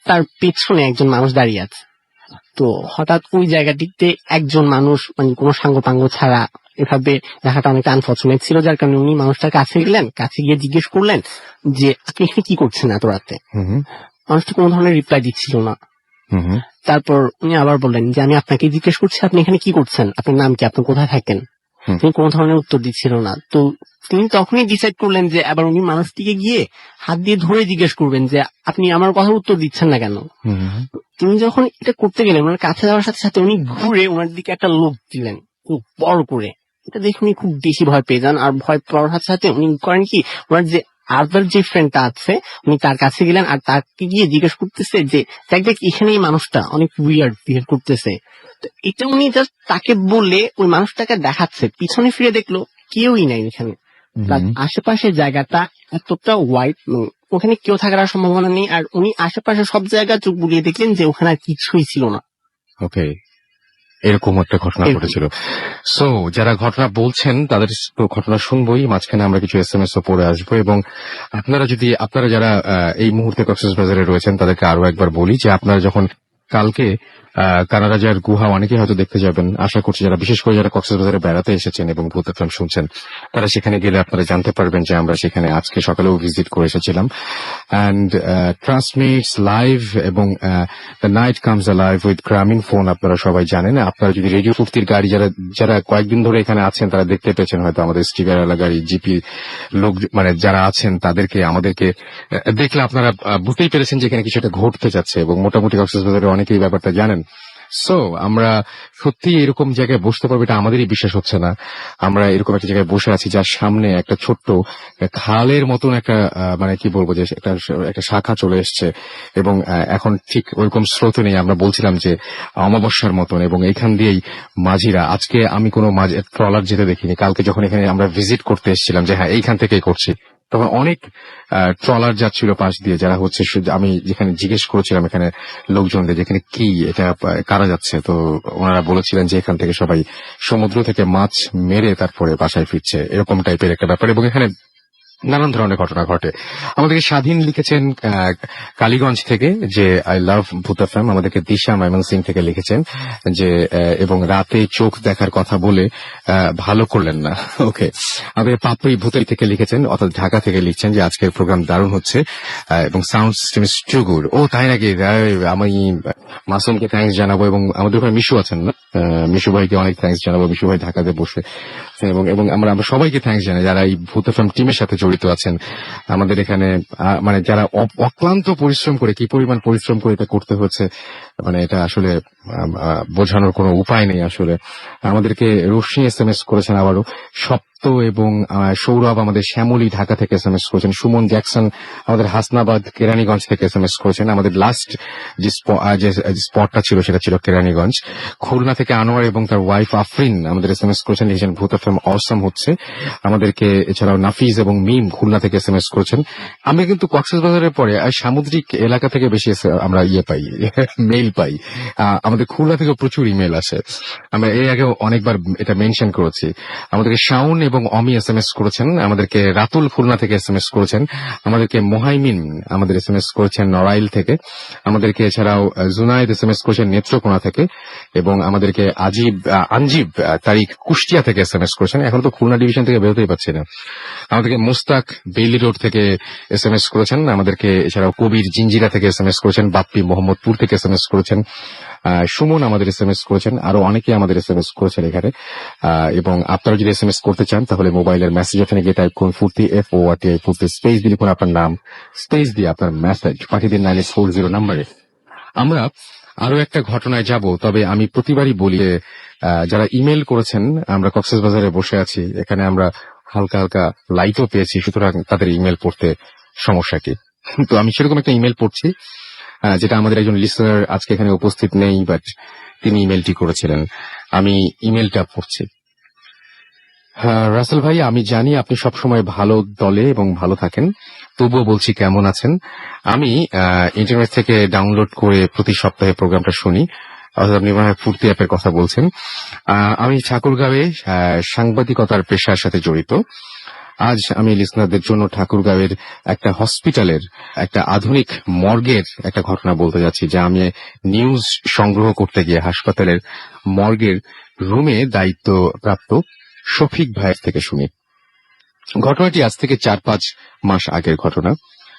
তার পেছনে একজন মানুষ দাঁড়িয়ে আছে। তো হঠাৎ ওই জায়গাটিতে একজন মানুষ মানে কোনো সাঙ্গ ছাড়া এভাবে দেখাটা অনেকটা আনফর্চুনেট ছিল, যার কারণে উনি মানুষটার কাছে গেলেন, কাছে গিয়ে জিজ্ঞেস করলেন যে আপনি এখানে কি করছেন এত রাতে। মানুষটি কোনো ধরনের রিপ্লাই দিচ্ছিল না। তারপর উনি আবার বললেন যে আমি আপনাকে জিজ্ঞেস করছি আপনি এখানে কি করছেন, আপনার নাম কি, আপনি কোথায় থাকেন। তিনি কোনো ধরনের উত্তর দিচ্ছিল না। তো তিনি তখনই ডিসাইড করলেন যে আবার উনি মানুষটিকে গিয়ে হাত দিয়ে ধরে জিজ্ঞেস করবেন যে আপনি আমার কথার উত্তর দিচ্ছেন না কেন। তিনি যখন এটা করতে গেলেন ওনার কাছে যাওয়ার সাথে সাথে উনি ঘুরে ওনার দিকে একটা লোক দিলেন খুব বড় করে। এটা দেখে উনি খুব বেশি ভয় পেয়ে যান। আর ভয় পাওয়ার সাথে সাথে উনি করেন কি, ওনার যে আদার যে ফ্রেন্ডটা আছে উনি তার কাছে গেলেন আর তাকে গিয়ে জিজ্ঞেস করতেছে যে দেখ এখানে এই মানুষটা অনেক উইয়ার্ড বিহেভ করতেছে। এটা উনি জাস্ট তাকে বলে ওই মানুষটাকে দেখাচ্ছে, পিছনে ফিরে দেখলো কেউই নাই এখানে। আশেপাশের জায়গাটা এতটা হোয়াইট, ওখানে কেউ থাকার সম্ভাবনা নেই। আর উনি আশেপাশে সব জায়গা চোখ বুলিয়ে দেখলেন যে ওখানে আর কিছুই ছিল না। ওকে, এরকম একটা ঘটনা ঘটেছিল। সো যারা ঘটনা বলছেন তাদের ঘটনা শুনবোই, মাঝখানে আমরা কিছু SMS ও পড়ে আসবো। এবং আপনারা যারা এই মুহূর্তে কক্সবাজারে রয়েছেন তাদেরকে আরো একবার বলি যে আপনারা যখন কালকে কানারাজার গুহা অনেকে হয়তো দেখতে যাবেন, আশা করছি যারা বিশেষ করে যারা কক্সবাজারে বেড়াতে এসেছেন এবং ভূত FM শুনছেন তারা সেখানে গেলে আপনারা জানতে পারবেন যে আমরা সেখানে আজকে সকালেও ভিজিট করে এসেছিলাম। And trust me it's live এবং the night comes alive with Grameenphone. আপনারা সবাই জানেন। আপনারা যদি রেডিও ফুর্তির গাড়ি যারা কয়েকদিন ধরে এখানে আছেন তারা দেখতে পেয়েছেন হয়তো আমাদের স্টিকার আলা গাড়ি জিপি লোক মানে যারা আছেন তাদেরকে আমাদেরকে দেখলে আপনারা বুঝতেই পেরেছেন যে এখানে কিছু একটা ঘটতে যাচ্ছে এবং মোটামুটি কক্সবাজারে অনেকেই ব্যাপারটা জানেন। সো আমরা সত্যি এরকম জায়গায় বসতে পারবো এটা আমাদেরই বিশ্বাস হচ্ছে না। আমরা এরকম একটা জায়গায় বসে আছি যার সামনে একটা ছোট্ট খালের মতন একটা মানে কি বলবো যে একটা শাখা চলে এসছে এবং এখন ঠিক ওইরকম স্রোত নেই। আমরা বলছিলাম যে অমাবস্যার মতন এবং এখান দিয়েই মাঝিরা, আজকে আমি কোনো ট্রলার যেতে দেখিনি, কালকে যখন এখানে আমরা ভিজিট করতে এসেছিলাম যে হ্যাঁ এইখান থেকেই করছি, তখন অনেক ট্রলার যাচ্ছিল পাশ দিয়ে, যারা হচ্ছে আমি যেখানে জিজ্ঞেস করেছিলাম এখানে লোকজনদের যেখানে কি এটা কারা যাচ্ছে, তো ওনারা বলেছিলেন যে এখান থেকে সবাই সমুদ্র থেকে মাছ মেরে তারপরে বাসায় ফিরছে, এরকম টাইপের একটা ব্যাপার। এবং এখানে নানান ধরনের ঘটনা ঘটে। আমাদেরকে স্বাধীন লিখেছেন কালীগঞ্জ থেকে যে আই লাভ ভূত FM। আমাদেরকে দিশা ময়মনসিং থেকে লিখেছেন যে এবং রাতে চোখ দেখার কথা বলে ভালো করলেন না। ওকে, আমাদের পাপড়ি ভূতাই থেকে লিখেছেন, অর্থাৎ ঢাকা থেকে লিখছেন যে আজকের প্রোগ্রাম দারুণ হচ্ছে এবং sound system is too good. ও তাই নাকি, আমি মাসুমকে থ্যাঙ্কস জানাবো এবং আমাদের ওখানে মিশু আছেন না, মিশু ভাইকে অনেক থ্যাঙ্কস জানাবো। মিশু ভাই ঢাকাতে বসে এবং আমরা সবাইকে থ্যাঙ্কস জানাই যারা এই ভূত FM টিমের সাথে জড়িত আছেন। আমাদের এখানে মানে যারা অক্লান্ত পরিশ্রম করে, কি পরিমাণ পরিশ্রম করে এটা করতে হচ্ছে মানে এটা আসলে বোঝানোর কোনো উপায় নেই। আসলে আমাদেরকে রোশনি SMS করেছেন আবারও, সপ্ত এবং সৌরভ আমাদের শ্যামলী ঢাকা থেকে SMS করেছেন, সুমন জ্যাকসন আমাদের হাসনাবাদ কেরানীগঞ্জ থেকে SMS করেছেন। আমাদের লাস্ট যে স্পটটা ছিল সেটা ছিল কেরানীগঞ্জ। খুলনা থেকে আনোয়ার এবং তার ওয়াইফ আফরিন আমাদের SMS করেছেন, লিখেছেন ভূত FM অসম হচ্ছে আমাদেরকে। এছাড়াও নাফিজ এবং মিম খুলনা থেকে SMS করেছেন। আমরা কিন্তু কক্সবাজারের পরে সামুদ্রিক এলাকা থেকে বেশি আমরা পাই মেইল পাই। আমাদের খুলনা থেকে প্রচুর ইমেল আসে, আমরা এর আগেও অনেকবার এটা মেনশন করেছি। আমাদেরকে শাওন এবং অমি SMS করেছেন, আমাদেরকে রাতুল খুলনা থেকে SMS করেছেন, আমাদেরকে মোহাইমিন আমাদের SMS করেছেন নড়াইল থেকে, আমাদেরকে এছাড়াও জুনায়েদ SMS করেছেন নেত্রকোনা থেকে এবং আমাদেরকে আঞ্জিব তারিখ কুষ্টিয়া থেকে SMS করেছেন। এখন তো খুলনা ডিভিশন থেকে বেরোতেই পারছি না। আমাদেরকে মুস্তাক বেইলি রোড থেকে SMS করেছেন, আমাদেরকে এছাড়াও কবির জিঞ্জিরা থেকে SMS করেছেন, বাপ্পি মোহাম্মদপুর থেকে SMS করেছেন, সুমন আমাদের SMS করেছেন, আরো অনেকে আমাদের SMS করেছেন এখানে। এবং আপনারা যদি SMS করতে চান তাহলে মোবাইলের মেসেজ ওখানে গিয়ে টাইপ করুন ফুর্তি FORTI ফুর্তি, স্পেস দিয়ে লিখুন আপনার নাম, স্পেস দিয়ে আপনার মেসেজ পাঠিয়ে দিন 9840 নাম্বারে। আমরা আরো একটা ঘটনায় যাব, তবে আমি প্রতিবারই বলি যারা ইমেল করেছেন, আমরা কক্সবাজারে বসে আছি, এখানে আমরা হালকা হালকা লাইটও পেয়েছি, সুতরাং তাদের ইমেল পড়তে সমস্যা কি। তো আমি সেরকম একটা ইমেল পড়ছি যেটা আমাদের একজন লিসনার আজকে এখানে উপস্থিত নেই, বাট তিনি ইমেলটি করেছিলেন। আমি ইমেলটা পড়ছি। রাসেল ভাই, আমি জানি আপনি সবসময় ভালো দলে এবং ভালো থাকেন, তবুও বলছি কেমন আছেন। আমি ইন্টারনেট থেকে ডাউনলোড করে প্রতি সপ্তাহে প্রোগ্রামটা শুনি, অর্থাৎ আপনি মনে হয় ফুর্তি অ্যাপের কথা বলছেন। আমি ঠাকুরগাঁওয়ে সাংবাদিকতার পেশার সাথে জড়িত। আজ আমি লিসনারদের জন্য ঠাকুরগাঁওয়ের একটা হসপিটালের একটা আধুনিক মর্গের একটা ঘটনা বলতে যাচ্ছি, যা আমি নিউজ সংগ্রহ করতে গিয়ে হাসপাতালের মর্গের রুমে দায়িত্বপ্রাপ্ত শফিক ভাইয়ের থেকে শুনি। ঘটনাটি আজ থেকে 4-5 মাস আগের ঘটনা।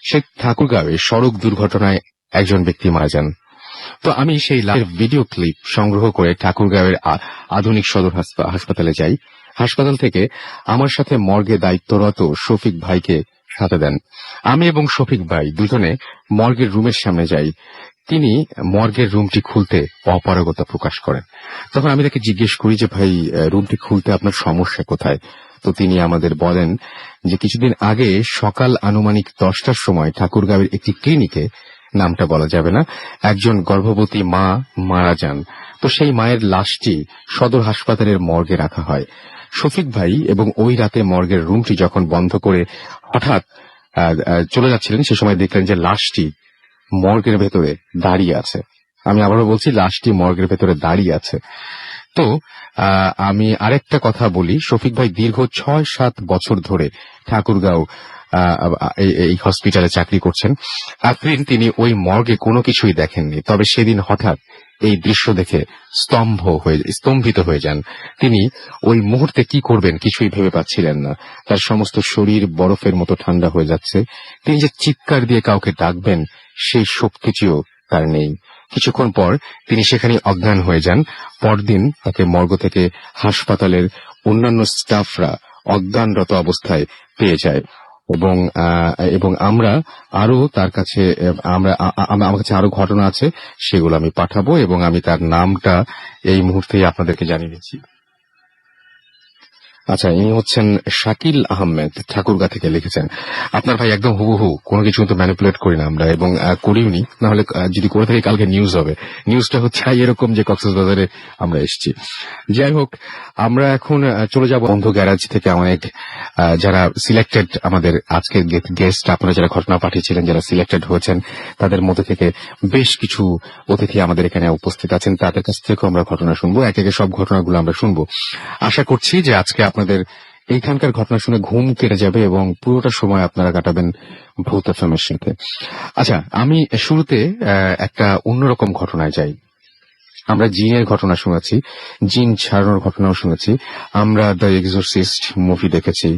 সে ঠাকুরগাঁওয়ে সড়ক দুর্ঘটনায় একজন ব্যক্তি মারা যান। তো আমি সেই লাইভ ভিডিও ক্লিপ সংগ্রহ করে ঠাকুরগাঁওয়ের আধুনিক সদর হাসপাতালে যাই। হাসপাতাল থেকে আমার সাথে মর্গে দায়িত্বরত শফিক ভাইকে সাথে দেন। আমি এবং শফিক ভাই দুজনে মর্গের রুমের সামনে যাই। তিনি মর্গের রুমটি খুলতে অপারগতা প্রকাশ করেন। তখন আমি তাকে জিজ্ঞেস করি যে ভাই, রুমটি খুলতে আপনার সমস্যা কোথায়? তো তিনি আমাদের বলেন যে কিছুদিন আগে সকাল আনুমানিক 10টার সময় ঠাকুরগাঁওয়ের একটি ক্লিনিকে, নামটা বলা যাবে না, একজন গর্ভবতী মা মারা যান। তো সেই মায়ের লাশটি সদর হাসপাতালের মর্গে রাখা হয়। শফিক ভাই এবং ওই রাতে মর্গের রুমটি যখন বন্ধ করে হঠাৎ চলে যাচ্ছিলেন, সে সময় দেখলেন যে লাশটি মর্গের ভেতরে দাঁড়িয়ে আছে। আমি আবারও বলছি, লাশটি মর্গের ভেতরে দাঁড়িয়ে আছে। তো আমি আরেকটা কথা বলি, শফিক ভাই দীর্ঘ 6-7 বছর ধরে ঠাকুরগাঁও এই হসপিটালে চাকরি করছেন। এতদিন তিনি ওই মর্গে কোনো কিছুই দেখেননি, তবে সেদিন হঠাৎ এই দৃশ্য দেখে স্তম্ভিত হয়ে যান। তিনি ওই মুহূর্তে কি করবেন কিছুই ভেবে পাচ্ছিলেন না। তার সমস্ত শরীর বরফের মতো ঠান্ডা হয়ে যাচ্ছে। তিনি যে চিৎকার দিয়ে কাউকে ডাকবেন সেই শক্তিটিও তার নেই। কিছুক্ষণ পর তিনি সেখানে অজ্ঞান হয়ে যান। পরদিন তাকে মর্গ থেকে হাসপাতালের অন্যান্য স্টাফরা অজ্ঞানরত অবস্থায় পেয়ে যায় এবং আমরা আরো তার কাছে আমার কাছে আরো ঘটনা আছে, সেগুলো আমি পাঠাবো এবং আমি তার নামটা এই মুহূর্তেই আপনাদেরকে জানিয়ে দিচ্ছি। আচ্ছা, ইনি হচ্ছেন শাকিল আহমেদ, ঠাকুরগাঁ থেকে লিখেছেন। আপনার ভাই একদম হুবহু, কোনো কিছু কিন্তু ম্যানিপুলেট করি না আমরা, এবং করিওনি। নাহলে যদি করে থাকি কালকে নিউজ হবে। নিউজটা হচ্ছে এরকম যে কক্সবাজারে আমরা এসেছি। যাই হোক, আমরা এখন চলে যাব বন্ধু গ্যারাজ থেকে অনেক যারা সিলেক্টেড, আমাদের আজকের গেস্ট, আপনারা যারা ঘটনা পাঠিয়েছিলেন, যারা সিলেক্টেড হয়েছেন, তাদের মধ্যে থেকে বেশ কিছু অতিথি আমাদের এখানে উপস্থিত আছেন। তাদের কাছ থেকেও আমরা ঘটনা শুনবো, একে একে সব ঘটনাগুলো আমরা শুনবো। আশা করছি যে আজকে আপনাদের এইখানকার ঘটনা শুনে ঘুম কেটে যাবে এবং পুরোটা সময় আপনারা কাটাবেন ভূত এফএমের সাথে। আচ্ছা, আমি শুরুতে একটা অন্যরকম ঘটনায় যাই। আমরা জিনের ঘটনা শুনেছি, জিন ছাড়ানোর ঘটনাও শুনেছি। আমরা দ্য এক্সোরসিস্ট মুভি দেখেছি,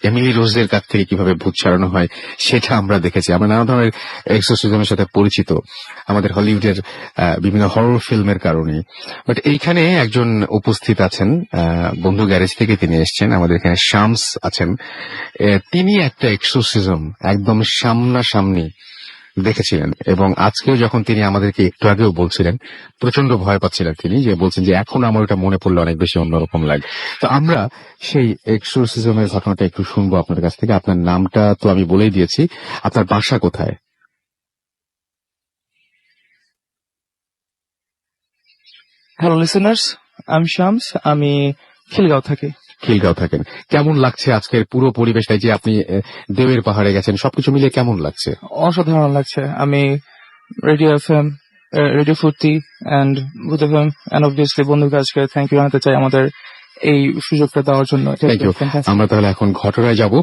এমিলি রোজের কাছ থেকে কিভাবে ভূত ছাড়ানো হয় সেটা আমরা দেখেছি। আমরা নানা ধরনের এক্সোরসিজমের সাথে পরিচিত আমাদের হলিউডের বিভিন্ন হরর ফিল্মের কারণে। বাট এইখানে একজন উপস্থিত আছেন বন্ধু গ্যারেজ থেকে, তিনি এসছেন আমাদের এখানে, শামস আছেন। তিনি একটা এক্সোরসিজম একদম সামনাসামনি দেখেছিলেন এবং আজকেও যখন তিনি আমাদেরকে একটু আগেও বলছিলেন, প্রচন্ড ভয় পাচ্ছিলেন তিনি, যে বলছেন যে এখন আমার ওটা মনে পড়লে অনেক বেশি অন্যরকম লাগে। তো আমরা সেই এক্সোরসিজমের ঘটনাটা একটু শুনবো আপনার কাছ থেকে। আপনার নামটা তো আমি বলেই দিয়েছি, আপনার বাসা কোথায়? হ্যালো লিসেনার্স, আমি শামস, আমি খিলগাঁও থাকি। খিলগাঁও থাকেন। কেমন লাগছে আজকের পুরো পরিবেশটা, যে আপনি দেবের পাহাড়ে গেছেন, সবকিছু মিলিয়ে কেমন লাগছে? অসাধারণ লাগছে। আমি রেডিও এফএম, রেডিও ফুর্তি অ্যান্ড ভূত এফএম অ্যান্ড অবভিয়াসলি বন্ধু গাছকে থ্যাংক ইউ জানাতে চাই আমাদের এই সুযোগটা দেওয়ার জন্য। Thank you. আমরা তাহলে এখন ঘটনায় যাব।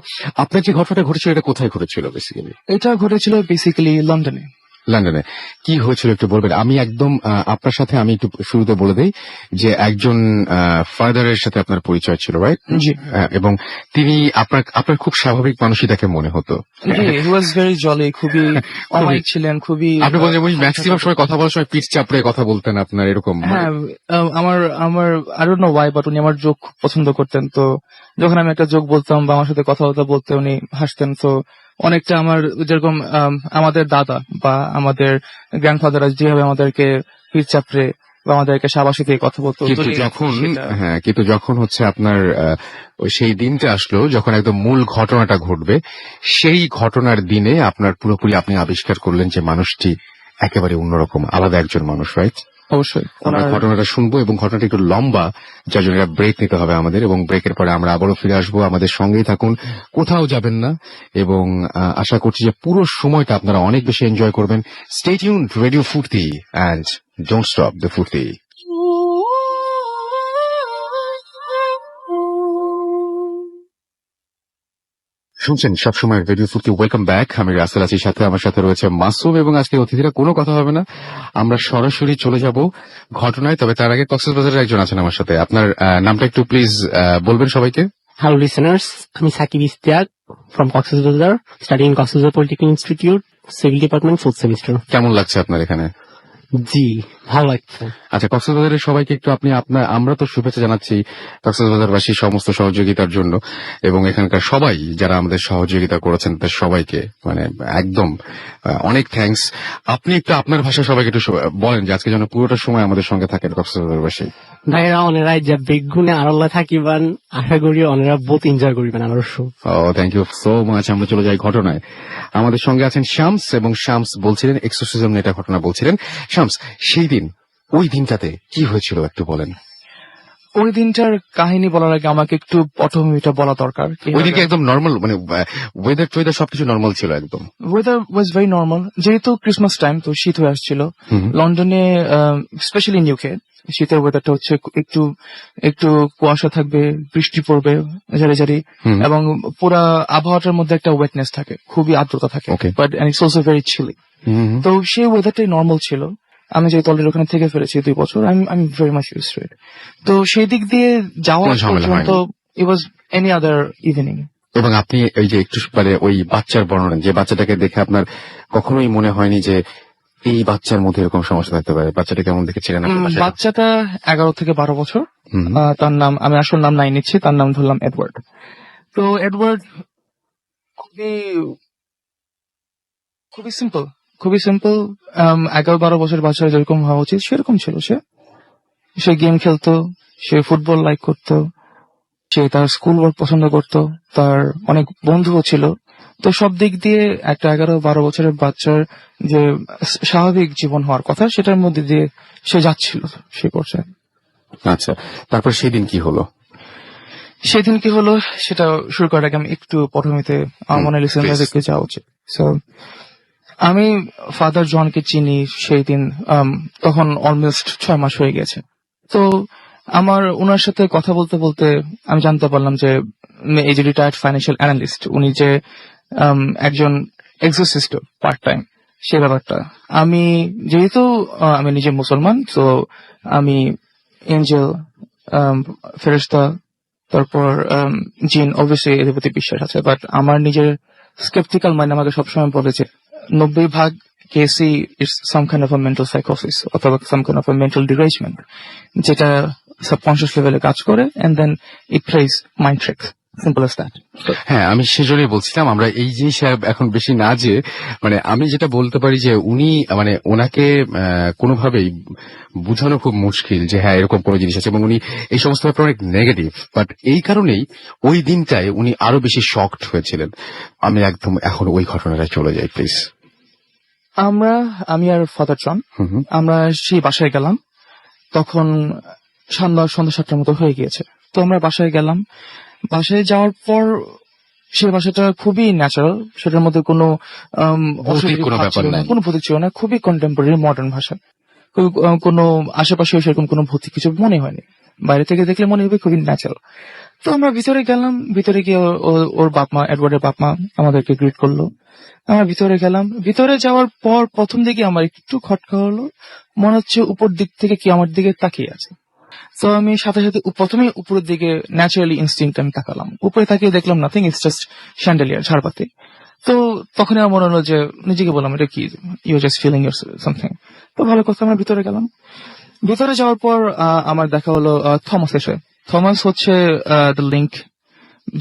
আপনার যে ঘটনাটা ঘটেছিল এটা কোথায় ঘটেছিল বেসিক্যালি? এটা ঘটেছিল বেসিক্যালি লন্ডনে। লন্ডনে কি হয়েছিল একটু বলবেন? আমি একদম আপনার সাথে আমি একটু শুরুতে বলে দেই যে একজন ফাদারের সাথে আপনার পরিচয় ছিল, রাইট? জি। এবং তিনি আপনার খুব স্বাভাবিক মানুষই তাকে মনে হতো। জি, হি ওয়াজ ভেরি জলি, খুবই অমায়িক ছিলেন, খুবই। আপনি বলছেন ম্যাক্সিমাম সময় কথা বলার সময় পিঠ চাপড়ে কথা বলতেন আপনার, এরকম? হ্যাঁ, আমার I don't know Y, but উনি আমার জোক খুব পছন্দ করতেন। তো যখন আমি একটা জোক বলতাম বা আমার সাথে কথাবার্তা বলতে উনি হাসতেন। তো অনেকটা আমার যেরকম আমাদের দাদা বা আমাদের গ্র্যান্ডফাদার যেভাবে আমাদেরকে পিঠ চাপড়ে বা আমাদেরকে সাবাসী দিয়ে কথা বলতো। কিন্তু যখন হচ্ছে আপনার সেই দিনটা আসলো যখন একদম মূল ঘটনাটা ঘটবে, সেই ঘটনার দিনে আপনার পুরোপুরি আপনি আবিষ্কার করলেন যে মানুষটি একেবারে অন্যরকম, আলাদা একজন মানুষ, রাইট? অবশ্যই আমরা ঘটনাটা শুনবো এবং ঘটনাটা একটু লম্বা, যার জন্য একটা ব্রেক নিতে হবে আমাদের, এবং ব্রেকের পরে আমরা আবারও ফিরে আসবো। আমাদের সঙ্গেই থাকুন, কোথাও যাবেন না, এবং আশা করছি যে পুরো সময়টা আপনারা অনেক বেশি এনজয় করবেন। স্টে টিউনড, রেডিও ফুর্তি, অ্যান্ড ডোন্ট স্টপ দ্য ফুর্তি। শুনছেন সবসময় রেডিও ফুডকে ওয়েলকাম ব্যাক। আমি রাসেল আছি, সাথে আমার সাথে রয়েছে মাসুম, এবং আজকে অতিথিরা কোনো কথা হবে না, আমরা সরাসরি চলে যাব ঘটনায়। তবে তার আগে কক্সবাজারের একজন আছেন আমার সাথে, আপনার নামটা একটু প্লিজ বলবেন সবাইকে। হ্যালো লিসেনার্স, আমি Sakib Istiak from Cox's Bazar, studying Cox's Bazar polytechnic institute, civil department, 4th semester. কেমন লাগছে আপনার এখানে? জি, ভালো লাগছে। আচ্ছা, কক্সবাজারের সবাইকে একটু আপনি আমরা তো শুভেচ্ছা জানাচ্ছি কক্সবাজারবাসী সমস্ত সহযোগিতার জন্য, এবং এখানকার সবাই যারা আমাদের সহযোগিতা করেছেন তাদের সবাইকে মানে একদম অনেক থ্যাঙ্কস। আপনি একটু আপনার ভাষায় সবাইকে একটু বলেন যে আজকে যেন পুরোটা সময় আমাদের সঙ্গে থাকেন কক্সবাজারবাসী। ভাইরা অনেরাই যে বেগুনে আরল্লা থাকিবেন, আশা করি অনেরা বহুত এনজয় করিবেন আমার শো। ও থ্যাংক ইউ সো মাচ। আমরা চলে যাই ঘটনায়। আমাদের সঙ্গে আছেন শামস, এবং শামস বলছিলেন এক্সোসিজম নিয়ে একটা ঘটনা বলছিলেন। শামস, সেই দিন ওই দিনটাতে কি হয়েছিল একটু বলেন। ওই দিনটার কাহিনী বলার আগে আমাকে একটু পটভূমিটা বলা দরকার। ওই দিনকে একদম নর্মাল, মানে ওয়েদার সবকিছু নর্মাল ছিল একদম। ওয়েদার ওয়াজ ভেরি নর্মাল, যেহেতু ক্রিসমাস টাইম তো শীত হয়ে আসছিল লন্ডনে, স্পেশালি ইউকে। শীতের ওয়েদারটা হচ্ছে একটু একটু কুয়াশা থাকবে, বৃষ্টি পড়বে ঝাড়ি ঝাড়ি, এবং পুরা আবহাওয়াটার মধ্যে একটা ওয়েটনেস থাকে, খুবই আর্দ্রতা থাকে, but it's also very chilly. তো সেই ওয়েদারটাই নর্মাল ছিল। আমি যেহেতু অলরেডি ওখানে থেকে ফেলেছি 2 বছর, আমি ভেরি মাচ ইউজড টু ইট। তো সেই দিক দিয়ে যাওয়া পর্যন্ত ইট ওয়াজ এনি আদার ইভিনিং। এবং আপনি এই যে একটু মানে ওই বাচ্চার বর্ণনা, যে বাচ্চাটাকে দেখে আপনার কখনোই মনে হয়নি যে এই বাচ্চার মধ্যে এরকম সমস্যা থাকতে পারে? বাচ্চাটা কেমন দেখেছিলেন? বাচ্চাটা 11 থেকে 12 বছর। তার নাম, আমি আসল নাম নাই নিচ্ছি, তার নাম ধরলাম এডওয়ার্ড। তো এডওয়ার্ড খুবই সিম্পল, 11-12 বছর বাচ্চা যেরকম হওয়া উচিত সেরকম ছিল। সে গেম খেলতো, সে ফুটবল লাইক করতো, সে তার স্কুল ওয়ার্ক পছন্দ করতো, তার অনেক বন্ধুও ছিল। তো সব দিক দিয়ে একটা 11-12 বছরের বাচ্চার যে স্বাভাবিক জীবন হওয়ার কথা সেটার মধ্যে দিয়ে সে যাচ্ছিল সেই পর্যায়ে। আচ্ছা, তারপর সেদিন কি হলো? সেদিন কি হলো সেটা শুরু করার আগে আমি একটু পটভূমিতে আমার মনে লিসেনারদেরকে যাওয়া উচিত। সো আমি ফাদার জনকে চিনি সেই দিন, তখন অলমোস্ট 6 মাস হয়ে গেছে। তো আমার ওনার সাথে কথা বলতে বলতে আমি জানতে পারলাম যে এই যে রিটায়ার্ড ফাইন্যান্সিয়াল অ্যানালিস্ট, উনি যে একজন এক্সোসিস্ট পার্ট টাইম, সে ব্যাপারটা আমি যেহেতু আমি নিজে মুসলমান, তো আমি এঞ্জেল, ফেরেশতা, তারপর জিন, অবভিয়াসলি এদের প্রতি বিশ্বাস আছে। বাট আমার নিজের স্কেপটিক্যাল মাইন্ড আমাকে সবসময় বলেছে 90% কেসই it's some kind of a mental সাইকোসিস অথবা some kind of a mental derangement, যেটা সাবকনশিয়াস লেভেলে কাজ করে and then it plays mind tricks, simple as that. হ্যাঁ, আমি সেজন্যই বলছিলাম আমরা এই জিনিস এখন বেশি না, যে মানে আমি যেটা বলতে পারি যে উনি মানে ওনাকে কোনোভাবেই বোঝানো খুব মুশকিল যে হ্যাঁ এরকম কোনো জিনিস আছে, এবং উনি এই সমস্ত ব্যাপারে অনেক নেগেটিভ। বাট এই কারণেই ওই দিনটায় উনি আরো বেশি শকড হয়েছিলেন। আমি একদম এখন ওই ঘটনাটা চলে যাই প্লিজ। আমি আর ফাদার জন আমরা সেই বাসায় গেলাম, তখন সন্ধ্যা 7টার মতো হয়ে গিয়েছে। তো আমরা বাসায় গেলাম। বাসায় যাওয়ার পর সেই ভাষাটা খুবই ন্যাচারাল, সেটার মধ্যে কোনো কোনো ভৌতিক ছিল না, খুবই কন্টেম্পোরারি মডার্ন ভাষা। কোনো আশেপাশে সেরকম কোনো ভৌতিক কিছু মনে হয়নি, বাইরে থেকে দেখলে মনে হবে খুবই ন্যাচারাল। তো আমরা ভিতরে গেলাম, ভিতরে গিয়ে ওর বাপমা, এডওয়ার্ডের বাপমা আমাদেরকে গ্রিট করলো। আমরা ভিতরে গেলাম, ভিতরে যাওয়ার পর প্রথম দিকে আমার একটু খটকা হলো, মনে হচ্ছে উপর দিক থেকে কি আমার দিকে তাকিয়ে আছে। তো আমি সাথে সাথে প্রথমে উপরের দিকে ন্যাচারালি ইনস্টিংক্ট আমি তাকালাম, উপরে তাকিয়ে দেখলাম নাথিং, ইটস জাস্ট শ্যান্ডেলিয়ার, ঝাড়বাতি। তো তখন আমার মনে হলো যে নিজেকে বললাম এটা কি, you just feeling your something. তো ভালো কথা, আমরা ভিতরে গেলাম। ভিতরে যাওয়ার পর আমার দেখা হলো থমাস এসে। থমাস হচ্ছে দ্য লিঙ্ক,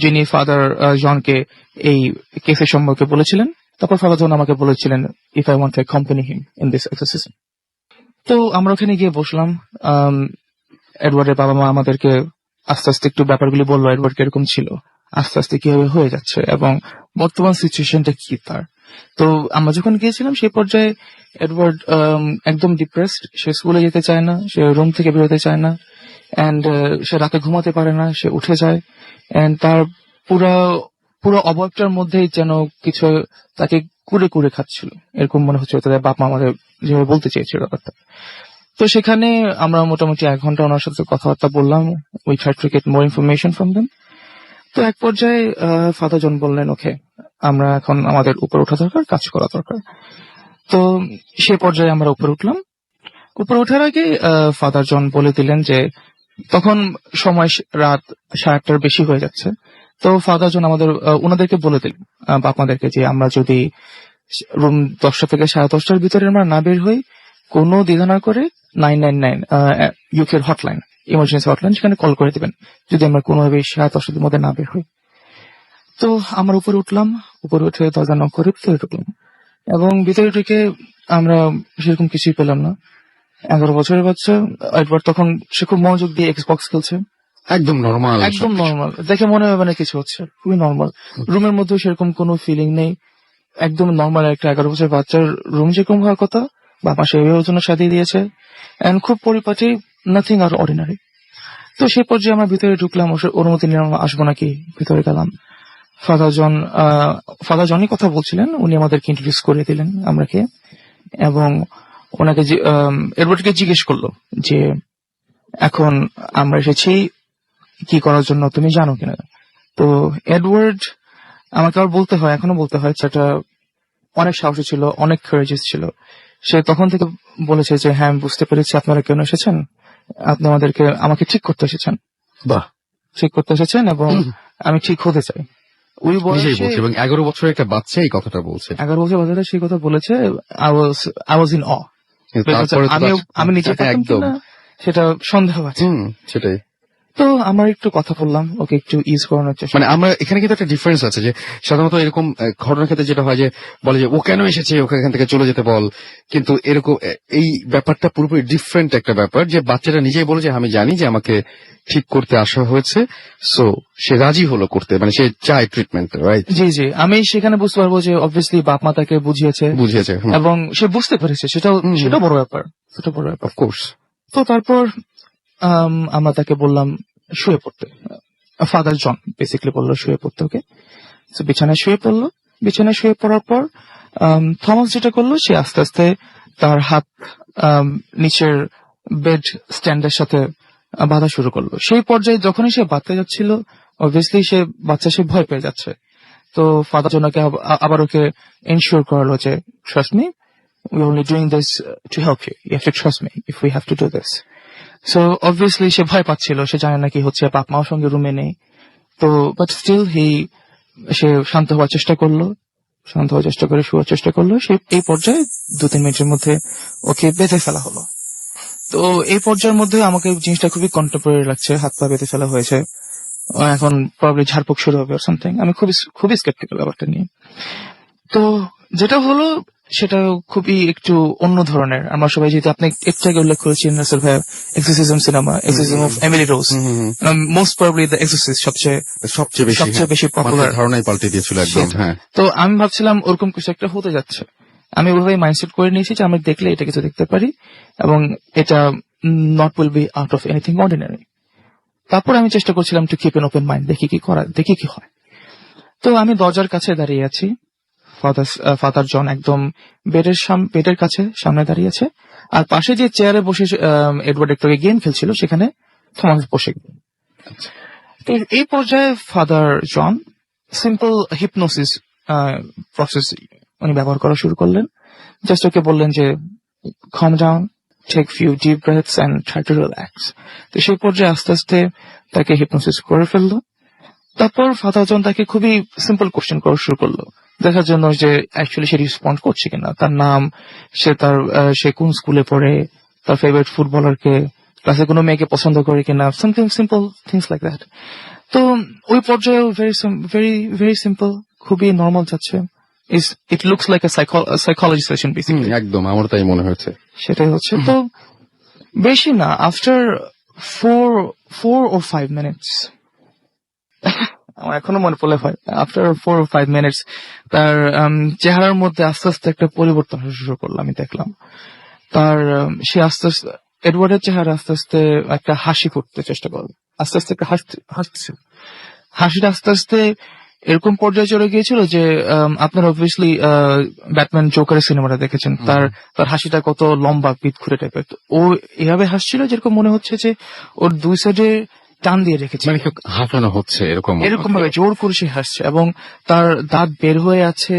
যিনি ফাদার জনকে এই কেসের সম্পর্কে বলেছিলেন। তারপর ফাদার জন আমাকে বলেছিলেন if I want to accompany him in this exercise. তো আমরা ওখানে গিয়ে বসলাম। এডওয়ার্ডের বাবা মা আমাদেরকে আস্তে আস্তে একটু ব্যাপারগুলি বললো, এডওয়ার্ড কিরকম ছিল, আস্তে আস্তে কিভাবে হয়ে যাচ্ছে এবং বর্তমান সিচুয়েশনটা কি তার। তো আমরা যখন গিয়েছিলাম সেই পর্যায়ে এডওয়ার্ড একদম ডিপ্রেসড, সে স্কুলে যেতে চায় না, সে রুম থেকে বেরোতে চায় না, এন্ড সে রাতে ঘুমাতে পারে না, সে উঠে যায়, এন্ড তার পুরো অবয়বটার মধ্যেই যেন কিছু তাকে কুড়ে কুড়ে খাচ্ছিল, এরকম মনে হচ্ছে। তাদের বাপ মা আমাদের যেভাবে বলতে চেয়েছিল ব্যাপারটা। তো সেখানে আমরা মোটামুটি 1 ঘন্টা ওনার সাথে কথাবার্তা বললাম, we tried to get more information from them. তো এক পর্যায়ে ফাদার জন বললেন, ওকে, আমরা এখন আমাদের উপরে ওঠা দরকার, কাজ করা দরকার। তো সে পর্যায়ে আমরা উপরে উঠলাম। উপরে ওঠার আগে ফাদার জন বলে দিলেন যে তখন সময় রাত 8:30 বেশি হয়ে যাচ্ছে। তো ফাদার জন ওনাদেরকে বলে দিলেন বা আপনাদেরকে যে আমরা যদি রুম 10টা থেকে 10:30টার ভিতরে আমরা না বের হই, কোনো দ্বিধা না করে 999 ইউকের হটলাইন, ইমার্জেন্সি হটলাইন, সেখানে কল করে দিবেন যদি আমরা কোনোভাবে 10:30টার মধ্যে না বের হই। তো আমরা উপরে উঠলাম, উপরে উঠে দরজা নক করে ভিতরে ঢুকলাম এবং ভিতরে ঢুকে আমরা সেরকম কিছুই পেলাম না। 11 বছরের বাচ্চা এডওয়ার্ড, তখন সে খুব মনোযোগ দিয়ে এক্সবক্স খেলছে। একদম নর্মাল, একদম নর্মাল, দেখে মনে হবে না কিছু হচ্ছে, খুবই নর্মাল। রুমের মধ্যে সেরকম কোনো ফিলিং নেই, একদম নর্মাল একটা 11 বছরের বাচ্চার রুম যেরকম হওয়ার কথা বাবা সেভাবে জন্য সাজিয়ে দিয়েছে, এন্ড খুব পরিপাটি, নাথিং আর অর্ডিনারি। তো সেই পর্যায়ে আমরা ভিতরে ঢুকলাম, অনুমতি নিলাম আসবো নাকি, ভিতরে গেলাম। ফাদার জনই কথা বলছিলেন, উনি আমাদেরকে ইন্ট্রোডিউস করে দিলেন আমরাকে, এবং ওনাকে এডওয়ার্ডকে জিজ্ঞেস করলো যে এখন আমরা এসেছি কি করার জন্য, তুমি জানো কিনা। তো এডওয়ার্ড, আমাকে আবার বলতে হয়, এখনো বলতে হয়, সেটা অনেক সাহসী ছিল, অনেক কারেজিয়াস ছিল। সে তখন থেকে বলেছে যে হ্যাঁ, আমি বুঝতে পেরেছি আপনারা কেন এসেছেন, আপনি আমাকে ঠিক করতে এসেছেন। বাহ, ঠিক করতে এসেছেন এবং আমি ঠিক হতে চাই। ওই নিজেই বয়সে বলছে এবং 11 বছরের একটা বাচ্চা এই কথাটা বলছে। 11 বছর বাচ্চাটা সেই কথা বলেছে। আই ওয়াজ ইন অ। তারপরে আমি নিজে পারতাম একদম কিনা সেটা সন্দেহ আছে। সেটাই। তো আমরা একটু কথা বললাম, ওকে একটু ইজ করানোর চেষ্টা। মানে আমরা এখানে কিন্তু একটা ডিফারেন্স আছে যে সাধারণত এরকম ঘটনার ক্ষেত্রে যেটা হয় যে বলে যে ও কেন এসেছে, ওকে এখান থেকে চলে যেতে বল, কিন্তু এরকম এই ব্যাপারটা পুরোপুরি ডিফারেন্ট একটা ব্যাপার, যে বাচ্চাটা নিজেই বলে যে আমি জানি যে আমাকে ঠিক করতে আসা হয়েছে, সো সে রাজি হলো করতে, মানে সে চায় ট্রিটমেন্ট, রাইট? জি জি, আমি সেখানে বুঝতে পারবো যে অবভিয়াসলি বাপ মা তাকে বুঝিয়েছে এবং সে বুঝতে পেরেছে, সেটা বড় ব্যাপার, সেটা বড় ব্যাপার। অফকোর্স। তো তারপর আমরা তাকে বললাম শুয়ে পড়তে। ফাদার জন বেসিক্যালি বললো শুয়ে পড়তে ওকে। তো বিছানায় শুয়ে পড়লো। বিছানায় শুয়ে পড়ার পর থমাস যেটা করলো, সে আস্তে আস্তে তার হাত নিচের বেড স্ট্যান্ডের সাথে বাঁধা শুরু করলো। সেই পর্যায়ে যখনই সে বাঁধতে যাচ্ছিল, অবভিয়াসলি সে ভয় পেয়ে যাচ্ছে। তো ফাদার জনকে আবার ওকে এনশিওর করালো যে trust me, we only doing this to help you, you have to trust me if we have to do this. So obviously সে ভয় পাচ্ছিল, সে জানে না কি হচ্ছে, বাপ মাও সঙ্গে রুমে নেই। তো বাট স্টিল সে শান্ত হওয়ার চেষ্টা করলো, শোয়ার চেষ্টা করলো। এই পর্যায়ে 2-3 মিনিটের মধ্যে ওকে বেঁধে ফেলা হলো। তো এই পর্যায়ের মধ্যে আমাকে জিনিসটা খুবই কন্টেম্পোরারি লাগছে, হাত পা বেঁধে ফেলা হয়েছে, এখন প্রবাবলি ঝাড়ফুঁক শুরু হবে সামথিং। আমি খুবই স্কেপটিক্যাল ব্যাপারটা নিয়ে। তো যেটা হলো সেটা খুবই একটু অন্য ধরনের। আমরা সবাই, যেহেতু আপনি একটু আগে উল্লেখ করেছেন রাসেল ভাই, exorcism cinema, exorcism of Emily Rose, most probably the exorcist সবচেয়ে বেশি পপুলার, ধারণাই পাল্টে দিয়েছিল একদম। হ্যাঁ, তো আমি ভাবছিলাম ওরকম কিছু একটা হতে যাচ্ছে। আমি ওইভাবে মাইন্ডসেট করে নিয়েছি যে আমি দেখলে এটা কিছু দেখতে পারি এবং এটা not will be out of anything ordinary. তারপর আমি চেষ্টা করছিলাম to keep an open mind, দেখি কি হয়। তো আমি দরজার কাছে দাঁড়িয়ে আছি, ফাদার জন একদম বেডের কাছে সামনে দাঁড়িয়ে আছে, আর পাশে যে চেয়ারে বসে এডওয়ার্ড একটু গেম খেলছিল সেখানে থমাস বসে গেল। তো এই পর্যায়ে father John simple hypnosis process উনি ব্যবহার করা শুরু করলেন। জাস্ট ওকে বললেন যে calm down, take few deep breaths and try to relax. তো সেই পর্যায়ে আস্তে আস্তে তাকে হিপনোসিস করে ফেললো। তারপর ফাদার জন তাকে খুবই সিম্পল কোশ্চেন করা শুরু করলো, দেখার জন্য যে অ্যাকচুয়ালি সে রেসপন্ড করছে কিনা, তার নাম, সে কোন স্কুলে পড়ে, তার ফেভারিট ফুটবলারকে, ক্লাসে কোনো মেয়েকে পছন্দ করে কিনা, something simple things like that. তো ওই পর্যায়ে ভেরি ভেরি সিম্পল, খুবই নর্মাল যাচ্ছে। It looks like a psychology session basically. একদম আমার তাই মনে হয়েছে। সেটাই হচ্ছে। তো বেশি না, আফটার 4 or 5 minutes, আমার এখনো মনে পড়লে হয়, আফটার 4 or 5 minutes তার চেহারার মধ্যে আস্তে আস্তে একটা পরিবর্তন শুরু করলো। আমি দেখলাম তার সে আস্তে আস্তে, এডওয়ার্ডের চেহারা আস্তে আস্তে একটা হাসি ফুটতে চেষ্টা করলো, আস্তে আস্তে একটা হাসছিল। হাসিটা আস্তে আস্তে এরকম পর্যায়ে চলে গিয়েছিল যে আপনারা অবভিয়াসলি ব্যাটম্যান জোকারের সিনেমাটা দেখেছেন, তার হাসিটা কত লম্বা, পিঠ খুঁড়ে টাইপের। ও এভাবে হাসছিল যেরকম মনে হচ্ছে যে ওর দুই সাইডে টান দিয়ে রেখেছিল, মানে কেউ হাঁটানো হচ্ছে এরকম এরকম ভাবে জোর করে সে হাসছে এবং তার দাঁত বের হয়ে আছে।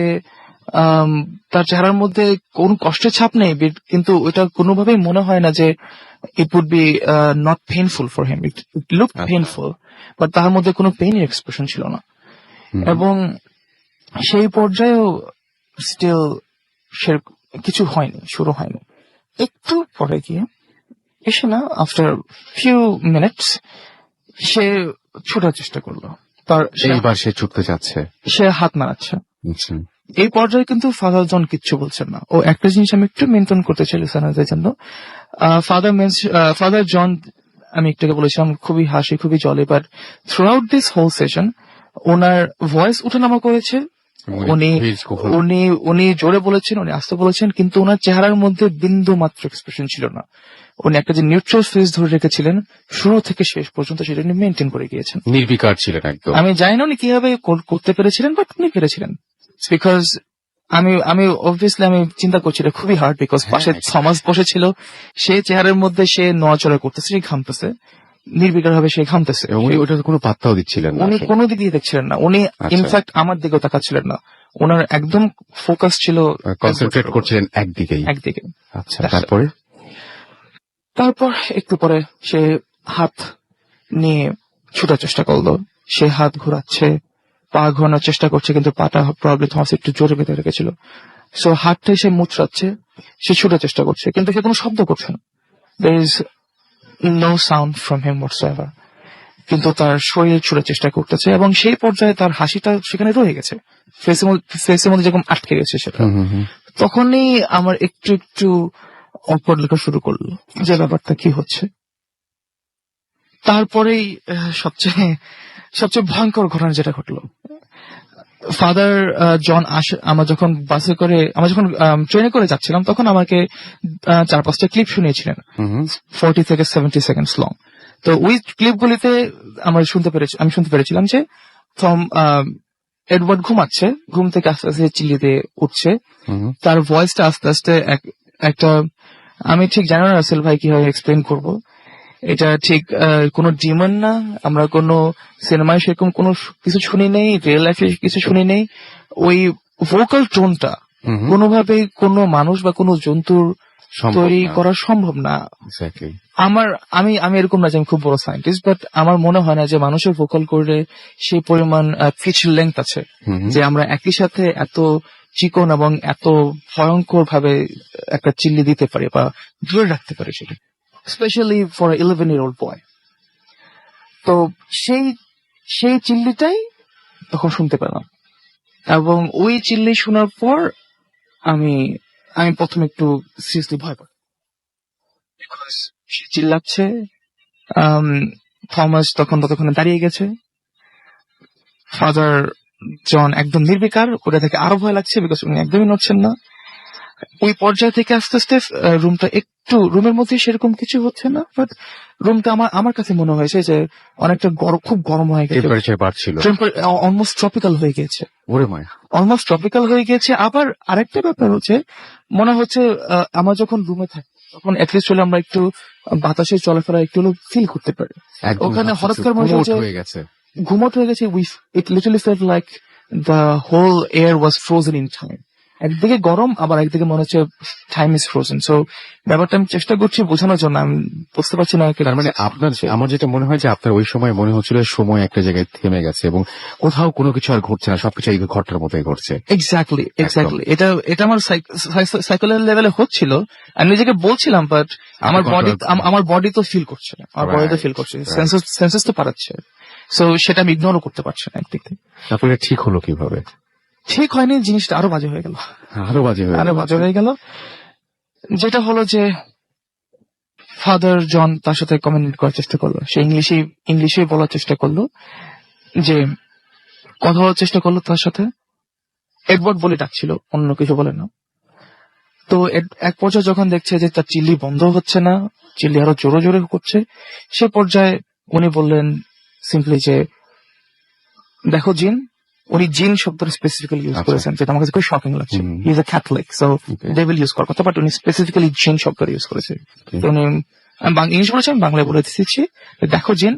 তার চেহারার মধ্যে কোন কষ্টের ছাপ নেই, কিন্তু ওটা কোনোভাবেই মনে হয় না যে it would be not painful for him. It look painful, but তার মধ্যে কোনো পেইনের এক্সপ্রেশন ছিল না। এবং সেই পর্যায়েও স্টিল সে কিছু হয়নি, শুরু হয়নি। একটু পরে গিয়ে এসে না, আফটার ফিউ মিনিটস সে ছোটার চেষ্টা করলো। এইবার সে ছুটতে যাচ্ছে, সে হাত নাড়াচ্ছে। আচ্ছা। এই পর্যায়ে কিন্তু ফাদার জন কিচ্ছু বলছেন না। ও একটা জিনিস আমি একটু মেনটেন করতে চাই লিসেনারদের জন্য। ফাদার জন, আমি একটু আগে বলেছিলাম, খুবই হাসি, খুবই জলে, but throughout this whole session ওনার ভয়েস উঠানামা করেছে। উনি জোরে বলেছেন, উনি আস্তে বলেছেন, কিন্তু ওনার চেহারার মধ্যে বিন্দু মাত্র এক্সপ্রেশন ছিল না। উনি একটা যে নিউট্রাল ফেস ধরে রেখেছিলেন শুরু থেকে শেষ পর্যন্ত, সেটা উনি মেনটেন করে গিয়েছেন। নির্বিকার ছিলেন একদম। আমি জানি না উনি কিভাবে করতে পেরেছিলেন, বাট উনি পেরেছিলেন। বিকজ আমি অবভিয়াসলি আমি চিন্তা করছি এটা খুবই হার্ড, বিকজ পাশে থমাস বসেছিল, সে চেহারার মধ্যে সে নড়াচড়া করতেছে, সে ঘামতেছে, নির্বিকার ভাবে সে ঘামতেছে। উনি ওটা কোনো পাত্তাও দিচ্ছিলেন না, উনি কোনো দিক দিয়ে দেখছিলেন না। উনি ইনফ্যাক্ট আমার দিকেও তাকাচ্ছিলেন না। ওনার একদম ফোকাস ছিল, কনসেন্ট্রেট করছিলেন একদিকে। আচ্ছা, তারপর একটু পরে সে হাত নিয়ে ছুটার চেষ্টা করলো। সে হাত ঘোরাচ্ছে, পা ঘোরানোর চেষ্টা করছে, কিন্তু পাটা প্রবলেম থমাস একটু জোরে বেঁধে রেখেছিল। সো হাতটাই সে মুচড়াচ্ছে, সে ছুটার চেষ্টা করছে, কিন্তু সে কোনো শব্দ করছে না। there is no sound from him whatsoever, কিন্তু তার শরীর ছুটার চেষ্টা করতেছে, এবং সেই পর্যায়ে তার হাসিটা সেখানে রয়ে গেছে, ফেসের মধ্যে যেরকম আটকে গেছে সেটা। তখনই আমার একটু একটু অকওয়ার্ড লেখা শুরু করলো যে ব্যাপারটা কি হচ্ছে। তারপরেই সবচেয়ে ভয়ঙ্কর ঘটনা যেটা ঘটলো, ফাদার জন আমরা যখন ট্রেনে করে যাচ্ছিলাম, তখন আমাকে 4-5টা ক্লিপ শুনিয়েছিলেন, 40 থেকে 70 সেকেন্ডস লং। তো ওই ক্লিপগুলিতে আমি শুনতে পেরেছিলাম যে এডওয়ার্ড ঘুমাচ্ছে, ঘুম থেকে আস্তে আস্তে চিল্লিতে উঠছে, তার ভয়েসটা আস্তে আস্তে একটা, আমি ঠিক জানি না রাসেল ভাই কিভাবে এক্সপ্লেন করবো, এটা ঠিক কোনো ডিমন না, আমরা কোনো সিনেমায় সেরকম কোনো কিছু শুনি নেই, রিয়েল লাইফে কিছু শুনি নেই। ওই ভোকাল টোনটা কোনোভাবেই কোনো মানুষ বা কোনো জন্তুর তৈরি করা সম্ভব না। আমি এরকম না যে আমি খুব বড় সায়েন্টিস্ট, বাট আমার মনে হয় না যে মানুষের ভোকাল করলে সেই পরিমাণ পিচ লেংথ আছে যে আমরা একই সাথে এত চিকন এবং এত ভয়ঙ্কর ভাবে একটা চিল্লি দিতে পারি বা দূরে রাখতে পারি সেটা, স্পেশালি ফর 11-year-old বয়। তো সেই চিল্লিটাই তখন শুনতে পেলাম, এবং ওই চিল্লি শোনার পর আমি প্রথমে একটু সিরিয়াসলি ভয় পাই, বিকজ সে চিল্লাচ্ছে। থমাস ততক্ষণে দাঁড়িয়ে গেছে, ফাদার জন একদম নির্বিকার, ওটা থেকে আরো ভয় লাগছে বিকজ উনি একদমই নড়ছেন না। ওই পর্যায় থেকে আস্তে আস্তে রুমের মধ্যে সেরকম কিছু হচ্ছে না, বাট রুমটা আমার কাছে মনে হয়েছে যে অনেকটা খুব গরম হয়ে গেছে, অলমোস্ট ট্রপিক্যাল হয়ে গেছে, আবার আরেকটা ব্যাপার হচ্ছে, মনে হচ্ছে আমার যখন রুমে থাকি তখন অ্যাটলিস্ট হলে আমরা একটু বাতাসের চলাফেরা একটু ফিল করতে পারি। ওখানে হঠাৎ করে মনে হচ্ছে ঘুমট হয়ে গেছে। It literally felt like the whole air was frozen in time. একদিকে গরম, আবার একদিকে মনে হচ্ছে টাইম ইজ ফ্রোজেন। সো ব্যাপারটা আমি চেষ্টা করছি বোঝানোর জন্য, আমি বুঝতে পারছি না। তার মানে আমার যেটা মনে হয় যে আপনার ওই সময় মনে হচ্ছিল সময় একটা জায়গায় থেমে গেছে এবং কোথাও কোনো কিছু আর ঘটছে না, সবকিছু এই ঘটনার মতোই ঘটছে। এক্স্যাক্টলি এটা আমার সাইকোলজিক্যাল লেভেলে হচ্ছিল, আমি নিজেকে বলছিলাম, বাট আমার বডি তো ফিল করছে, সেন্সেস তো পারাচ্ছে। সো সেটা আমি ইগনোরও করতে পারছি না একদিক থেকে। তারপরে ঠিক হলো কিভাবে? ঠিক হয়নি, জিনিসটা আরো বাজে হয়ে গেল। যেটা হলো যে ফাদার জন তার সাথে কমিউনিকেট করার চেষ্টা করলো, সে ইংলিশে বলার চেষ্টা করলো, যে কথা বলার চেষ্টা করলো তার সাথে। এডওয়ার্ড বলে ডাকছিল, অন্য কিছু বলে না। তো এক পর্যায়ে যখন দেখছে যে তার চিল্লি বন্ধ হচ্ছে না, চিল্লি আরো জোরে জোরে করছে, সে পর্যায়ে উনি বললেন সিম্পলি যে, দেখো জিন। উনি জিন শব্দটা স্পেসিফিক্যালি ইউজ করেছেন, যেটা আমার কাছে খুব শকিং লাগছে। He is a Catholic, so devil use করার কথা, বাট উনি স্পেসিফিক্যালি জিন শব্দটা ইউজ করেছে। উনি ইংলিশ বলেছেন, বাংলায় বলে দিচ্ছি, দেখো জিন,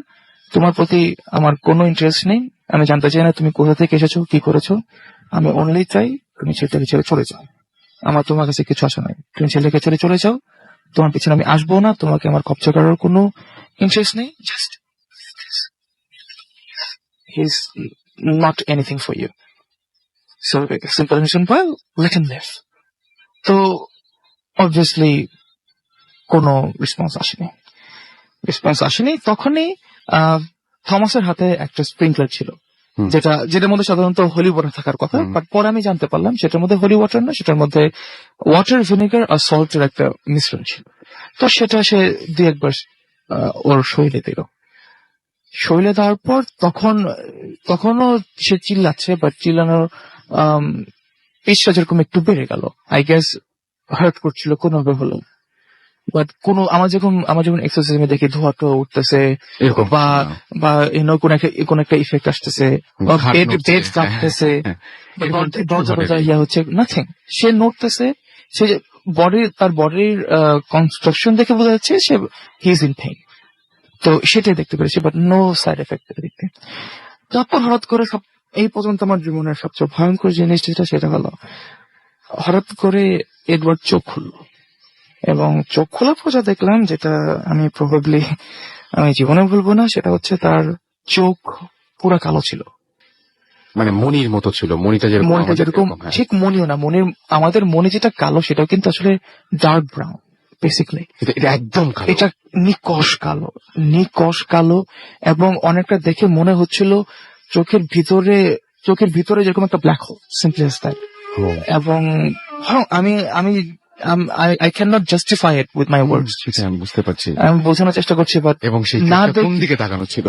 তোমার প্রতি আমার কোনো ইন্টারেস্ট নেই, আমি জানতে চাই না তুমি কোথা থেকে এসেছো, কি করেছো। আমি অনলি চাই তুমি ছেলেটাকে ছেড়ে চলে যাও, আমার তোমার কাছে কিছু আসা নাই। তুমি ছেলেকে ছেড়ে চলে যাও, তোমার পিছনে আমি আসবো না, তোমাকে আমার কবজা করার কোনো ইন্টারেস্ট নেই। Just he is not anything for you, so simple and simple, let him leave. তো অবভিয়াসলি কোনো রেসপন্স আসেনি। তখনই থমাসের হাতে একটা স্প্রিংকলার ছিল, যেটার মধ্যে সাধারণত হোলি ওয়াটার থাকার কথা, বাট পরে আমি জানতে পারলাম সেটার মধ্যে হোলি ওয়াটার না, সেটার মধ্যে ওয়াটার, ভিনেগার আর সল্টের একটা মিশ্রণ ছিল। তো সেটা সে দুই একবার ওর শরীরে দিল। শরীরে দেওয়ার পর তখনও সে চিল্লাচ্ছে, বাট চিল্লানোর পিসটা যেরকম একটু বেড়ে গেল, আই গেস হার্ট করছিল কোনোভাবে হলো। বাট আমার যখন এক্সারসাইজে দেখি ধোঁয়াটা উঠতেছে এরকম বা কোন একটা ইফেক্ট আসতেছে, বেড কাঁপতেছে, দরজা ইয়া হচ্ছে, নাথিং। সে নড়তেছে, সে তার বডির কনস্ট্রাকশন দেখে বোঝা যাচ্ছে সে হি ইজ ইন পেইন। তো সেটাই দেখতে পেরেছি, বাট নো সাইড এফেক্ট দেখতে। তারপর হঠাৎ করে এই পর্যন্ত আমার জীবনের সবচেয়ে ভয়ঙ্কর জিনিস যেটা, সেটা হলো হঠাৎ করে এডওয়ার্ড চোখ খুললো, এবং চোখ খোলার পর যা দেখলাম, যেটা আমি প্রবাবলি আমি জীবনে ভুলবো না, সেটা হচ্ছে তার চোখ পুরা কালো ছিল। মানে মনির মতো ছিল, মনিটা যেরকম ঠিক মনিও না, আমাদের মনি যেটা কালো সেটাও কিন্তু আসলে ডার্ক ব্রাউন বেসিক্যালি, এটা একদম এটা নিকশ কালো, এবং অনেকটা দেখে মনে হচ্ছিল চোখের ভিতরে যেরকম একটা black hole, simply as that. এবং আমি I cannot justify it with my words. আমি বুঝতে পারছি, আমি বোঝানোর চেষ্টা করছি, বাট এবং সেই কোন দিকে তাকানো ছিল,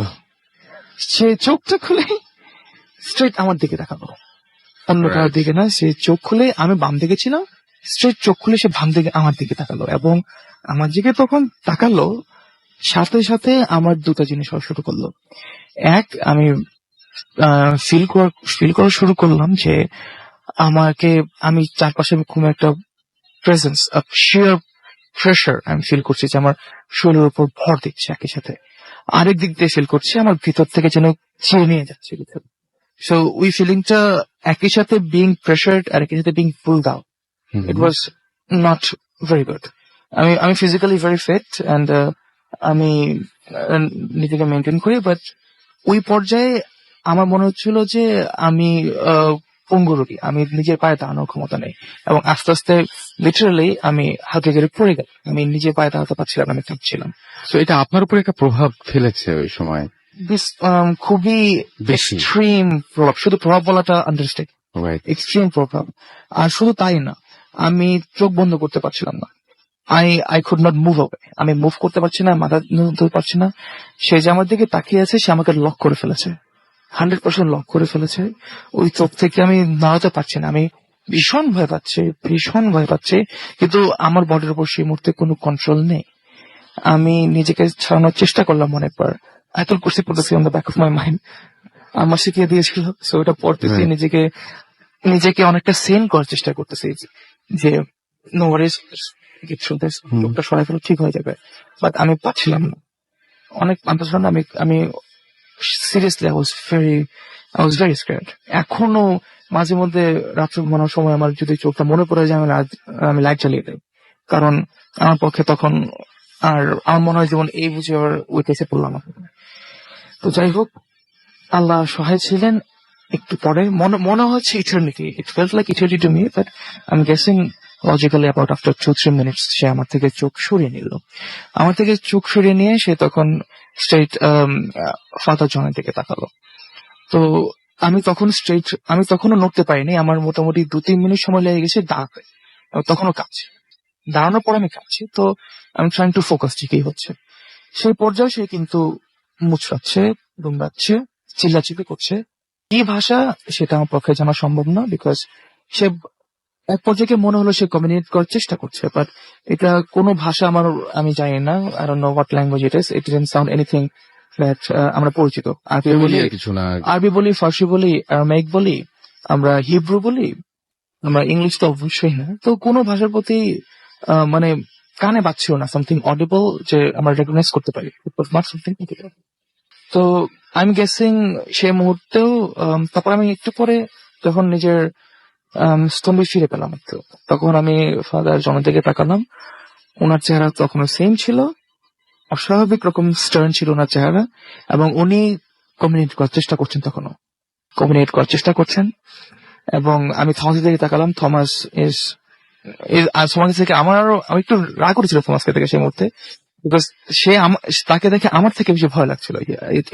সে চোখটা খুলে স্ট্রেট আমার দিকে তাকালো, অন্য কারোর দিকে না। সে চোখ খুলে, আমি বাম দিকে ছিলাম, স্ট্রেট চোখ খুলে সে বাম দিকে আমার দিকে তাকালো, এবং আমার দিকে তখন তাকালো, সাথে সাথে আমার দুটো জিনিস হওয়া শুরু করলো। এক, আমি ফিল করা শুরু করলাম যে আমি চারপাশে কোনো একটা প্রেজেন্স, শিয়ার প্রেশার আমি ফিল করছি, যে আমার শরীরের উপর ভর দিচ্ছে। একই সাথে আরেক দিক দিয়ে ফিল করছি আমার ভিতর থেকে যেন ছিঁড়ে নিয়ে যাচ্ছে ভিতরে। সো ওই ফিলিংটা একই সাথে বিং প্রেশার্ড আর একই সাথে being pulled out, it was not very good. আমি ফিজিক্যালি ভেরি ফিট অ্যান্ড আমি নিজেকে মেনটেন করি, বাট ওই পর্যায়ে আমার মনে হচ্ছিল যে আমি পঙ্গু রোগী, আমি নিজের পায়ে দাঁড়ানোর ক্ষমতা নেই, এবং আস্তে আস্তে লিটারালি আমি হাতে গেড়ে পড়ে গেলাম, আমি নিজের পায়ে দাঁড়াতে পারছিলাম, আমি কাঁপছিলাম। তো এটা আপনার উপর একটা প্রভাব ফেলেছে ওই সময়, খুবই এক্সট্রিম প্রভাব, শুধু প্রভাব বলাটা আন্ডারস্ট্যান্ড, এক্সট্রিম প্রভাব। আর শুধু তাই না, আমি চোখ বন্ধ করতে পারছিলাম না, I could not move away, আমি মুভ করতে পারছি না, মাথা ধরতে পারছি না। সে যে আমার দিকে তাকিয়ে আছে, সে আমাকে লক করে ফেলেছে, 100% লক করে ফেলেছে। ওই চোখ থেকে আমি নাড়াতে পারছি না, আমি ভীষণ ভয় পাচ্ছি, কিন্তু আমার বডির উপর সেই মুহূর্তে কোনো কন্ট্রোল নেই। আমি নিজেকে ছাড়ানোর চেষ্টা করলাম অনেকবার, আয়াতুল কুরসি পড়তেছি on the back of my mind, আমার শিখিয়ে দিয়েছিল, সো ওটা পড়তেছি, নিজেকে অনেকটা সেন করার চেষ্টা করতেছি, যে নো ওয়ারিজ, চোখটা সরাই ফেলো, ঠিক হয়ে যাবে। বাট আমি পাচ্ছিলাম না, অনেক আমি seriously I was very scared. এখনো মাঝে মধ্যে রাত্রে ঘুমানোর সময় আমার যদি চোখটা মনে পড়ে যায়, আমি লাইট জ্বালিয়ে দেই, কারণ আমার পক্ষে তখন আর আমার মনে হয় যেমন এই বুঝে আবার ওই কেসে পড়লাম। তো যাই হোক, আল্লাহ সহায় ছিলেন। একটু পরে মনে হচ্ছে eternity, it felt like eternity to me, but I am guessing logically about after 2-3 minutes সে আমার থেকে চোখ সরিয়ে নিল। আমার থেকে চোখ সরিয়ে নিয়ে সে তখন স্ট্রেট ফাদার জনের দিকে তাকালো। তো আমি তখনও নড়তে পারিনি, আমার মোটামুটি 2-3 মিনিট সময় লেগে গেছে দাঁড়াতে, তখনও কাঁপছি, দাঁড়ানোর পর আমি কাঁপছি। তো আমি ট্রাইং টু ফোকাস, ঠিকই হচ্ছে। সেই পর্যায়ে সে কিন্তু মুচড়াচ্ছে, দুমড়াচ্ছে, চিল্লাচিল্লি করছে। কি ভাষা সেটা আমার পক্ষে জানা সম্ভব না, বিকজ সে এক পর্যায়ে মনে হলো সে কমিউনিকেট করার চেষ্টা করছে, বাট এটা কোন ভাষা আমি জানি না, I don't know what language it is, it didn't sound anything that আমরা পরিচিত। আরবি বলি, ফার্সি বলি, আরামাইক বলি, আমরা হিব্রু বলি, আমরা ইংলিশ তো অবশ্যই না। তো কোন ভাষার প্রতি মানে কানে বাজছিল না, সামথিং অডিবল যে আমরা রেকগনাইজ করতে পারি, ইট ওয়াজ নট সামথিং অডিবল। তো আমি গেসিং সেই মুহূর্তেও তারপর আমি একটু পরে যখন নিজের স্তম্ভে ফিরে পেলাম একটু, তখন আমি ফাদার জনের দিকে তাকালাম। ওনার চেহারা তখন সেম ছিল, অস্বাভাবিক রকম স্টার্ন ছিল ওনার চেহারা, এবং উনি কমিউনিকেট করার চেষ্টা করছেন, তখনও কমিউনিকেট করার চেষ্টা করছেন। এবং আমি থমাসের দিকে তাকালাম। থমাস থেকে আমি একটু রাগ করেছিল থমাসকে থেকে সেই মুহূর্তে, বিকজ তাকে দেখে আমার থেকে বেশি ভয় লাগছিল।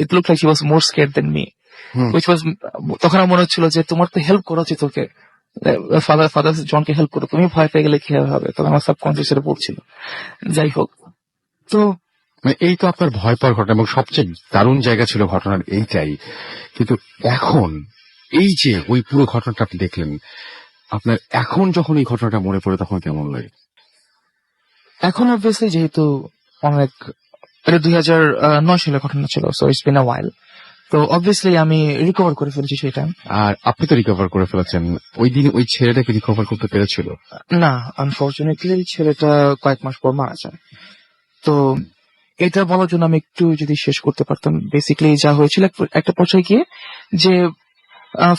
ইট look like he was more scared than me, which was, তখন আমার মনে হচ্ছিল যে তোমার তো হেল্প করা উচিত, তোকে ফাদার জনকে হেল্প করো, তুমি ভয় পেয়ে গেলে কি হবে, তখন আমার সাবকনসিয়াস এটা পড়ছিল। যাই হোক, তো মানে এই তো আপনার ভয় পাওয়ার ঘটনা, এবং সবচেয়ে দারুণ জায়গা ছিল ঘটনার এইটাই। কিন্তু এখন এই যে ওই পুরো ঘটনাটা আপনি দেখলেন, আপনার এখন যখন এই ঘটনাটা মনে পড়ে তখন কেমন লাগে? এখন অবভিয়াসলি যেহেতু অনেক, এটা 2009 সালের ঘটনা ছিল, সো ইটস বিন আ ওয়াইল, তো অবভিয়াসলি আমি রিকভার করে ফেলেছি সেটা। আর আপনি তো রিকভার করে ফেলেছেন, ওই দিন ওই ছেলেটাকে রিকভার করতে পেরেছিল? না, আনফরচুনেটলি ছেলেটা কয়েক মাস পর মারা যায়। তো এটা বলার জন্য আমি একটু যদি শেষ করতে পারতাম, বেসিক্যালি যা হয়েছিল একটা পর্যায়ে গিয়ে যে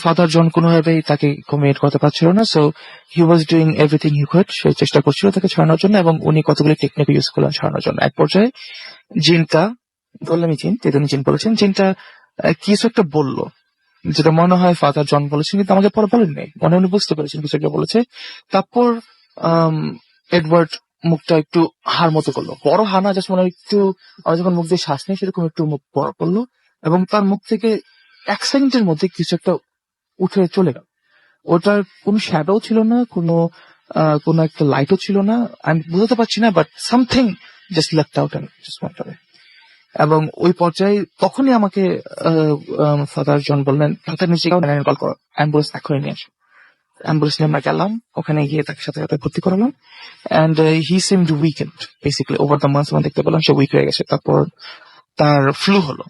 ফাদার জন কোনোভাবেই তাকে কমিউনিকেট করতে পারছিল না, so he was doing everything he could, সে চেষ্টা করছিল তাকে ছাড়ানোর জন্য, এবং উনি কতগুলি টেকনিক ইউজ করলেন ছাড়ানোর জন্য। এক পর্যায়ে জিনটা, বললামই জিন, তিনি জিন বলেছেন, জিনটা কিছু একটা বললো, যেটা মনে হয় ফাদার জন বলেছেন, কিন্তু আমাকে পরে বলেননি, মনে উনি বুঝতে পেরেছেন কিছু একটা বলেছে। তারপর এডওয়ার্ড মুখটা একটু হার মতো করলো, বড় হানা, জাস্ট মনে হয় একটু, আমরা যখন মুখ দিয়ে শ্বাস নেই সেরকম একটু মুখ বড় করলো, এবং তার মুখ থেকে 1 সেকেন্ডের মধ্যে কিছু একটা উঠে চলে গেল। ওটার কোনো শ্যাডো ছিল না, কোনো একটা লাইটও ছিল না, আমি বুঝতে পারছি না, but something just left out and just went away. এবং ওই পর্যায়ে তখনই আমাকে ফাদার জন বললেন, ডাক্তার নিচে কল করো, অ্যাম্বুলেন্স এখনই নিয়ে আসো। অ্যাম্বুলেন্স নিয়ে আমরা গেলাম, ওখানে গিয়ে তাকে সাথে সাথে ভর্তি করালাম, and he seemed weekend, basically over the months আমরা দেখতে পেলাম সে উইক হয়ে গেছে। তারপর তার ফ্লু হলো,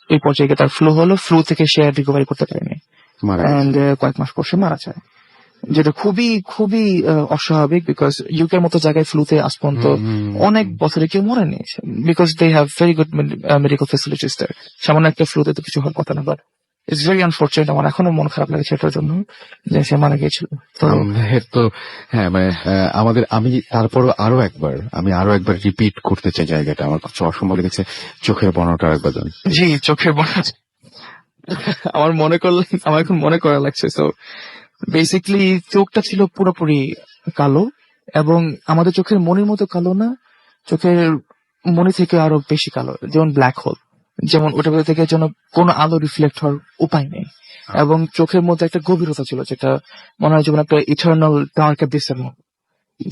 এই পর্যায়ে গিয়ে তার ফ্লু হলো, ফ্লু থেকে সে রিকভারি করতে পারেনি, অ্যান্ড কয়েক মাস পর সে মারা যায়, যেটা খুবই খুবই অস্বাভাবিক, বিকজ ইউকের মতো জায়গায় ফ্লুতে আজ পর্যন্ত অনেক বছরে কেউ মরেনি, because they have very good medical facilities there. সামান্য একটা ফ্লুতে তো কিছু হওয়ার কথা না, বাট ইটস ভেরি আনফরচুনেট। আমার এখনো মন খারাপ লাগে সেটার জন্য যে সে মারা গিয়েছিল। তো হ্যাঁ, মানে আমি আরো একবার রিপিট করতে চাই জায়গাটা, আমার কাছে অসম্ভব লেগেছে। চোখের বর্ণটা একবার জানি। জি, চোখের বর্ণ আমার এখন মনে করা লাগছে। তো বেসিক্যালি চোখটা ছিল পুরোপুরি কালো, এবং আমাদের চোখের মনির মতো কালো না, চোখের মনি থেকে আরো বেশি কালো, যেমন ব্ল্যাক হোল, যেমন ওটার ভেতর থেকে যেন কোনো আলো রিফ্লেক্ট হওয়ার উপায় নেই, এবং চোখের মধ্যে একটা গভীরতা ছিল, যেটা মনে হয় যেমন একটা ইটার্নাল ডার্ক অ্যাবিসের মতো,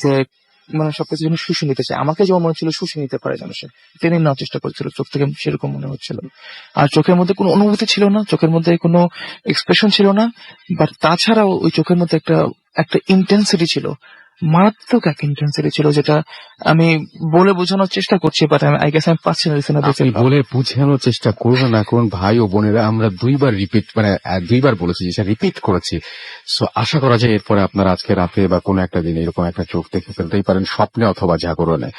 যে মানে সবকিছু যেন শুষে নিতে চায়। আমাকে যেমন মনে হচ্ছিল শুষে নিতে পারে যেন সে, তিনি নেওয়ার চেষ্টা করছিল, চোখ থেকে সেরকম মনে হচ্ছিল। আর চোখের মধ্যে কোনো অনুভূতি ছিল না, চোখের মধ্যে কোনো এক্সপ্রেশন ছিল না, বাট তাছাড়াও ওই চোখের মধ্যে একটা ইন্টেন্সিটি ছিল, মারাত্মক এক ইন্টেন্সিটি ছিল, যেটা আমি বলে বোঝানোর চেষ্টা করছি, বাট আই গেস আমি পাচ্ছি না। আপনি বলে বোঝানোর চেষ্টা করবেন না, কারণ ভাই ও বোনেরা আমরা দুইবার বলেছি, যে রিপিট করেছি। সো আশা করা যায় এরপরে আপনারা আজকে রাতে বা কোনো একটা দিন এরকম একটা চোখ দেখে ফেলতেই পারেন, স্বপ্নে অথবা জাগরণে।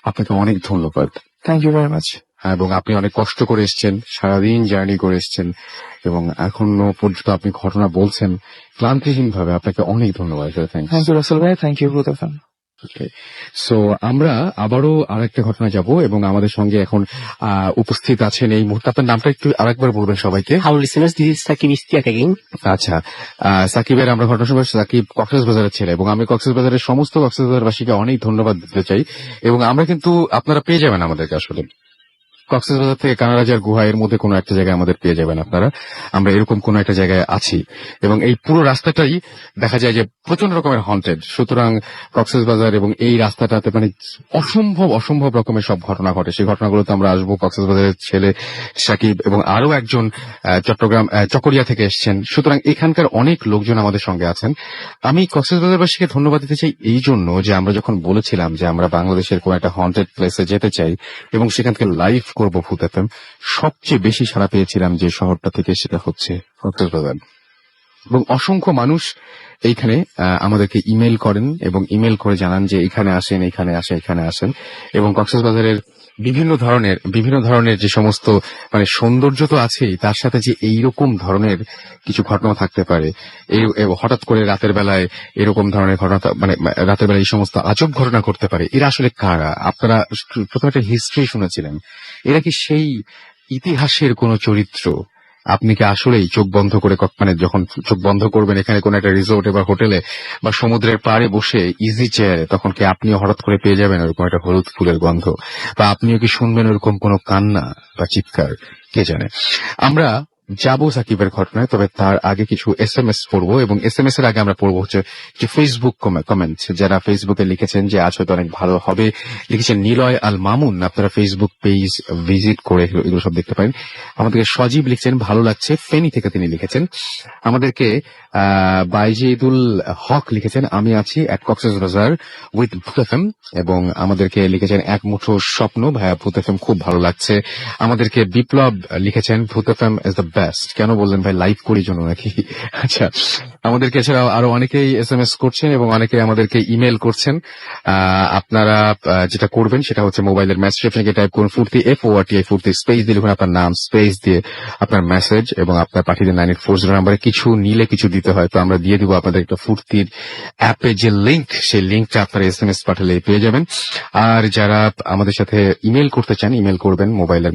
আপনাকে অনেক ধন্যবাদ। Thank you very much. এবং আপনি অনেক কষ্ট করে এসেছেন, সারাদিন জার্নি করে এসেছেন, এবং এখনো পর্যন্ত আপনি ঘটনা বলছেন ক্লান্তিহীন ভাবে। আপনাকে অনেক ধন্যবাদ। থ্যাংক ইউ রাসেল ভাই, থ্যাংক ইউ ব্রুত এফএম। সো আমরা আবারও আরেকটা ঘটনা যাব, এবং আমাদের সঙ্গে এখন উপস্থিত আছেন এই মুহূর্তে। আপনার নামটা একটু আরেকবার বলবেন সবাইকে। Hello listeners, this is Sakib Istiak again. আচ্ছা, সাকিবের আমরা ঘটনা শুনবো। সাকিব কক্সবাজারের ছেলে, এবং আমি কক্সবাজারের সমস্ত কক্সবাজারবাসীকে অনেক ধন্যবাদ দিতে চাই। এবং আমরা কিন্তু আপনারা পেয়ে যাবেন আমাদেরকে, আসলে কক্সবাজার থেকে কানাডাজার গুহা এর মধ্যে কোনো একটা জায়গায় আমাদের পেয়ে যাবেন আপনারা। আমরা এরকম কোনো একটা জায়গায় আছি, এবং এই পুরো রাস্তাটাই দেখা যায় যে প্রচন্ড রকমের হন্টেড। সুতরাং কক্সবাজার এবং এই রাস্তাটাতে মানে অসম্ভব রকমের সব ঘটনা ঘটে। সেই ঘটনাগুলোতে আমরা আসবো। কক্সবাজারের ছেলে সাকিব এবং আরো একজন চকরিয়া থেকে এসছেন। সুতরাং এখানকার অনেক লোকজন আমাদের সঙ্গে আছেন। আমি কক্সবাজারবাসীকে ধন্যবাদ দিতে চাই এই জন্য যে আমরা যখন বলেছিলাম যে আমরা বাংলাদেশের কোনো একটা হন্টেড প্লেসে যেতে চাই এবং সেখান থেকে লাইভ করবো ভূত এফএম, সবচেয়ে বেশি সাড়া পেয়েছিলাম যে শহরটা থেকে, সেটা হচ্ছে কক্সবাজার। এবং অসংখ্য মানুষ এইখানে আমাদেরকে ইমেল করেন এবং ইমেল করে জানান যে এখানে আসেন, এখানে আসেন। এবং কক্সবাজারের বিভিন্ন ধরনের যে সমস্ত মানে সৌন্দর্য তো আছেই, তার সাথে যে এইরকম ধরনের কিছু ঘটনা থাকতে পারে, হঠাৎ করে রাতের বেলায় এরকম ধরনের ঘটনা মানে রাতের বেলায় এই সমস্ত আজব ঘটনা করতে পারে, এরা আসলে কারা? আপনারা প্রথমে একটা হিস্ট্রি শুনেছিলেন, এরা কি সেই ইতিহাসের কোন চরিত্র? আপনি কি আসলেই চোখ বন্ধ করে মানে যখন চোখ বন্ধ করবেন এখানে কোন একটা রিসোর্টে বা হোটেলে বা সমুদ্রের পাড়ে বসে ইজি চেয়ারে, তখন কি আপনিও হঠাৎ করে পেয়ে যাবেন ওরকম একটা হলুদ ফুলের গন্ধ, বা আপনিও কি শুনবেন ওরকম কোনো কান্না বা চিৎকার? কে জানে। আমরা যাবো সাকিবের ঘটনায়, তবে তার আগে কিছু SMS পড়বো, এবং SMS এর আগে আমরা পড়বো হচ্ছে যে ফেসবুক কমেন্ট। যারা ফেসবুকে লিখেছেন যে আজ হয়তো অনেক ভালো হবে, লিখেছেন নিলয় আল মামুন, আপনারা ফেসবুক পেজ ভিজিট করে এগুলো সব দেখতে পারেন। আমাদেরকে সজীব লিখছেন ভালো লাগছে, ফেনী থেকে তিনি লিখেছেন। আমাদেরকে বাইজিদুল হক লিখেছেন আমি আছি এট কক্সবাজার উইথ ভূত FM, এবং আমাদেরকে লিখেছেন এক মুঠো স্বপ্ন, ভাইয়া ভূত FM খুব ভালো লাগছে। আমাদেরকে বিপ্লব লিখেছেন ভূত FM ইজ দ্য বেস্ট। কেন বললেন ভাই, লাইভ করি জন্য নাকি? আচ্ছা, আমাদেরকে এছাড়াও আরো অনেকেই SMS করছেন এবং অনেকে আমাদেরকে ইমেল করছেন। আপনারা যেটা করবেন সেটা হচ্ছে মোবাইলের মেসেজ আপনাকে টাইপ করুন ফুর্তি FORTI ফুর্তি, স্পেস দিয়ে লিখুন আপনার নাম, স্পেস দিয়ে আপনার মেসেজ, এবং আপনার পাঠিয়ে দিন 9840 নাম্বারে। কিছু নিলে কিছু দিতে হয়, তো আমরা দিয়ে দিব আপনাদের একটা ফুর্তির অ্যাপে যে লিংক, সেই লিংকটা আপনারা SMS পাঠালে পেয়ে যাবেন। আর যারা আমাদের সাথে ইমেল করতে চান, ইমেল করবেন মোবাইলের,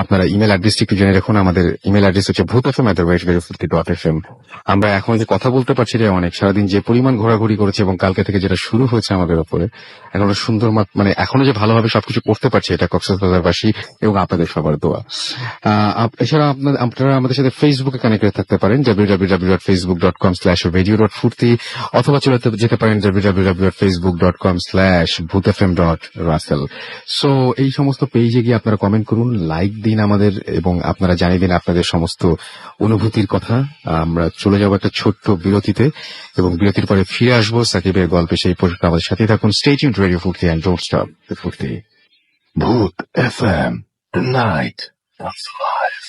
আপনারা ইমেল অ্যাড্রেসটি একটু জেনে রাখুন। আমাদের ইমেল অ্যাড্রেস হচ্ছে bhutfm@fuርቲ.fm। আমরা এখন যে কথা বলতে পারছি রে অনেক, সারাদিন যে পরিমাণ ঘোরাঘুরি করেছে এবং কালকে থেকে যেটা শুরু হয়েছে আমাদের উপরে, এখনো সুন্দর মানে এখনো যে ভালোভাবে সবকিছু করতে পারছে, এটা কক্সবাজারবাসী এবং আপনাদের সবার দোয়া। এছাড়া আপনারা আমাদের সাথে ফেসবুকে কানেক্টেড থাকতে পারেন www.facebook.com/radio.furti, অথবা চলে যেতে পারেন www.facebook.com/bhutfm.russell। সো এই সমস্ত পেজে গিয়ে আপনারা কমেন্ট করুন, লাইক দিন আমাদের, এবং আপনারা জানিয়ে দিন আপনাদের সমস্ত অনুভূতির কথা। আমরা চলে যাব একটা ছোট্ট বিরতিতে, এবং বিরতির পরে ফিরে আসবো সাকিবের গল্পে। সেই পর্যন্ত আমাদের সাথে থাকুন। স্টে টিউনড রেডিও ফুর্তি এন্ড ডোন্ট স্টপ ফুর্তি। ভূত FM, the night comes alive.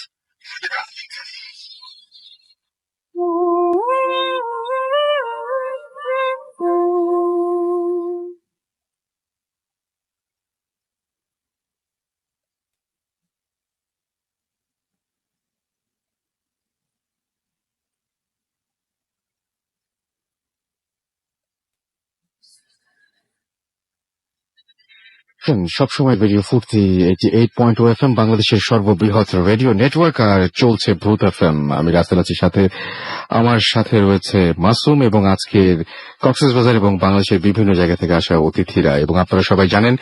সবসময় রেডিও ফুর্তি 88.2 FM, বাংলাদেশের সর্ববৃহৎ রেডিও নেটওয়ার্ক, আর চলছে ভূত FM। আমি রাসেল আছি সাথে, আমার সাথে রয়েছে মাসুম, এবং আজকের কক্সবাজার এবং বাংলাদেশের বিভিন্ন জায়গা থেকে আসা অতিথিরা। এবং আপনারা সবাই জানেন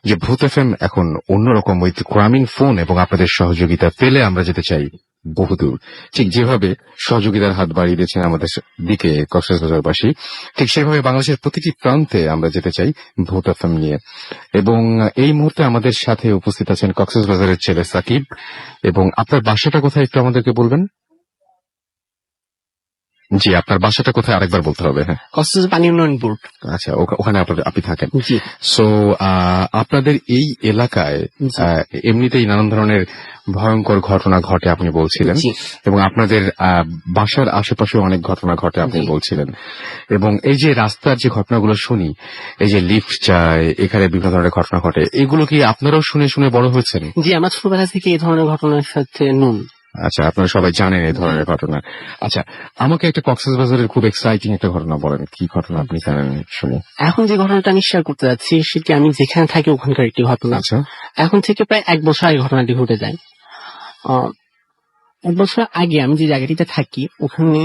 যে ভূত FM এখন অন্যরকম উইথ গ্রামীণ ফোন, এবং আপনাদের সহযোগিতা পেলে আমরা যেতে চাই বহুদূর। ঠিক যেভাবে সহযোগিতার হাত বাড়িয়ে দিয়েছেন আমাদের দিকে কক্সবাজারবাসী, ঠিক সেভাবে বাংলাদেশের প্রতিটি প্রান্তে আমরা যেতে চাই ভূত FM নিয়ে। এবং এই মুহূর্তে আমাদের সাথে উপস্থিত আছেন কক্সবাজারের ছেলে সাকিব। এবং আপনার বাসাটা কোথায় একটু আমাদেরকে বলবেন? জি, আপনার বাসাটা কোথায় আরেকবার বলতে হবে। হ্যাঁ, কক্সবাজার পানি উন্নয়ন বোর্ড। আচ্ছা, ওখানে আপনি থাকেন। জি। সো আপনাদের এই এলাকায় এমনিতেই নানান ধরনের ভয়ঙ্কর ঘটনা ঘটে আপনি বলছিলেন, এবং আপনাদের বাসার আশেপাশে অনেক ঘটনা ঘটে আপনি বলছিলেন। এবং এই যে রাস্তার যে ঘটনাগুলো শুনি, এই যে লিফট চায়, এখানে বিভিন্ন ধরনের ঘটনা ঘটে, এগুলো কি আপনারাও শুনে শুনে বড় হয়েছেন? জি, আমার ছোটবেলা থেকে এই ধরনের ঘটনার সাথে নুন। আচ্ছা, আপনারা সবাই জানেন এই ধরনের ঘটনা। আচ্ছা, আমাকে একটা কক্সবাজারের খুব এক্সাইটিং একটা ঘটনা বলেন, কি ঘটনা আপনি জানেন শুনি। এখন যে ঘটনাটা আমি শেয়ার করতে যাচ্ছি সেটি আমি যেখানে থাকি ওখানকার একটি ঘটনা। আচ্ছা, এখন থেকে প্রায় 1 বছর আগে ঘটনাটি ঘটে যায়। 1 বছর আগে আমি যে জায়গাটিতে থাকি ওখানে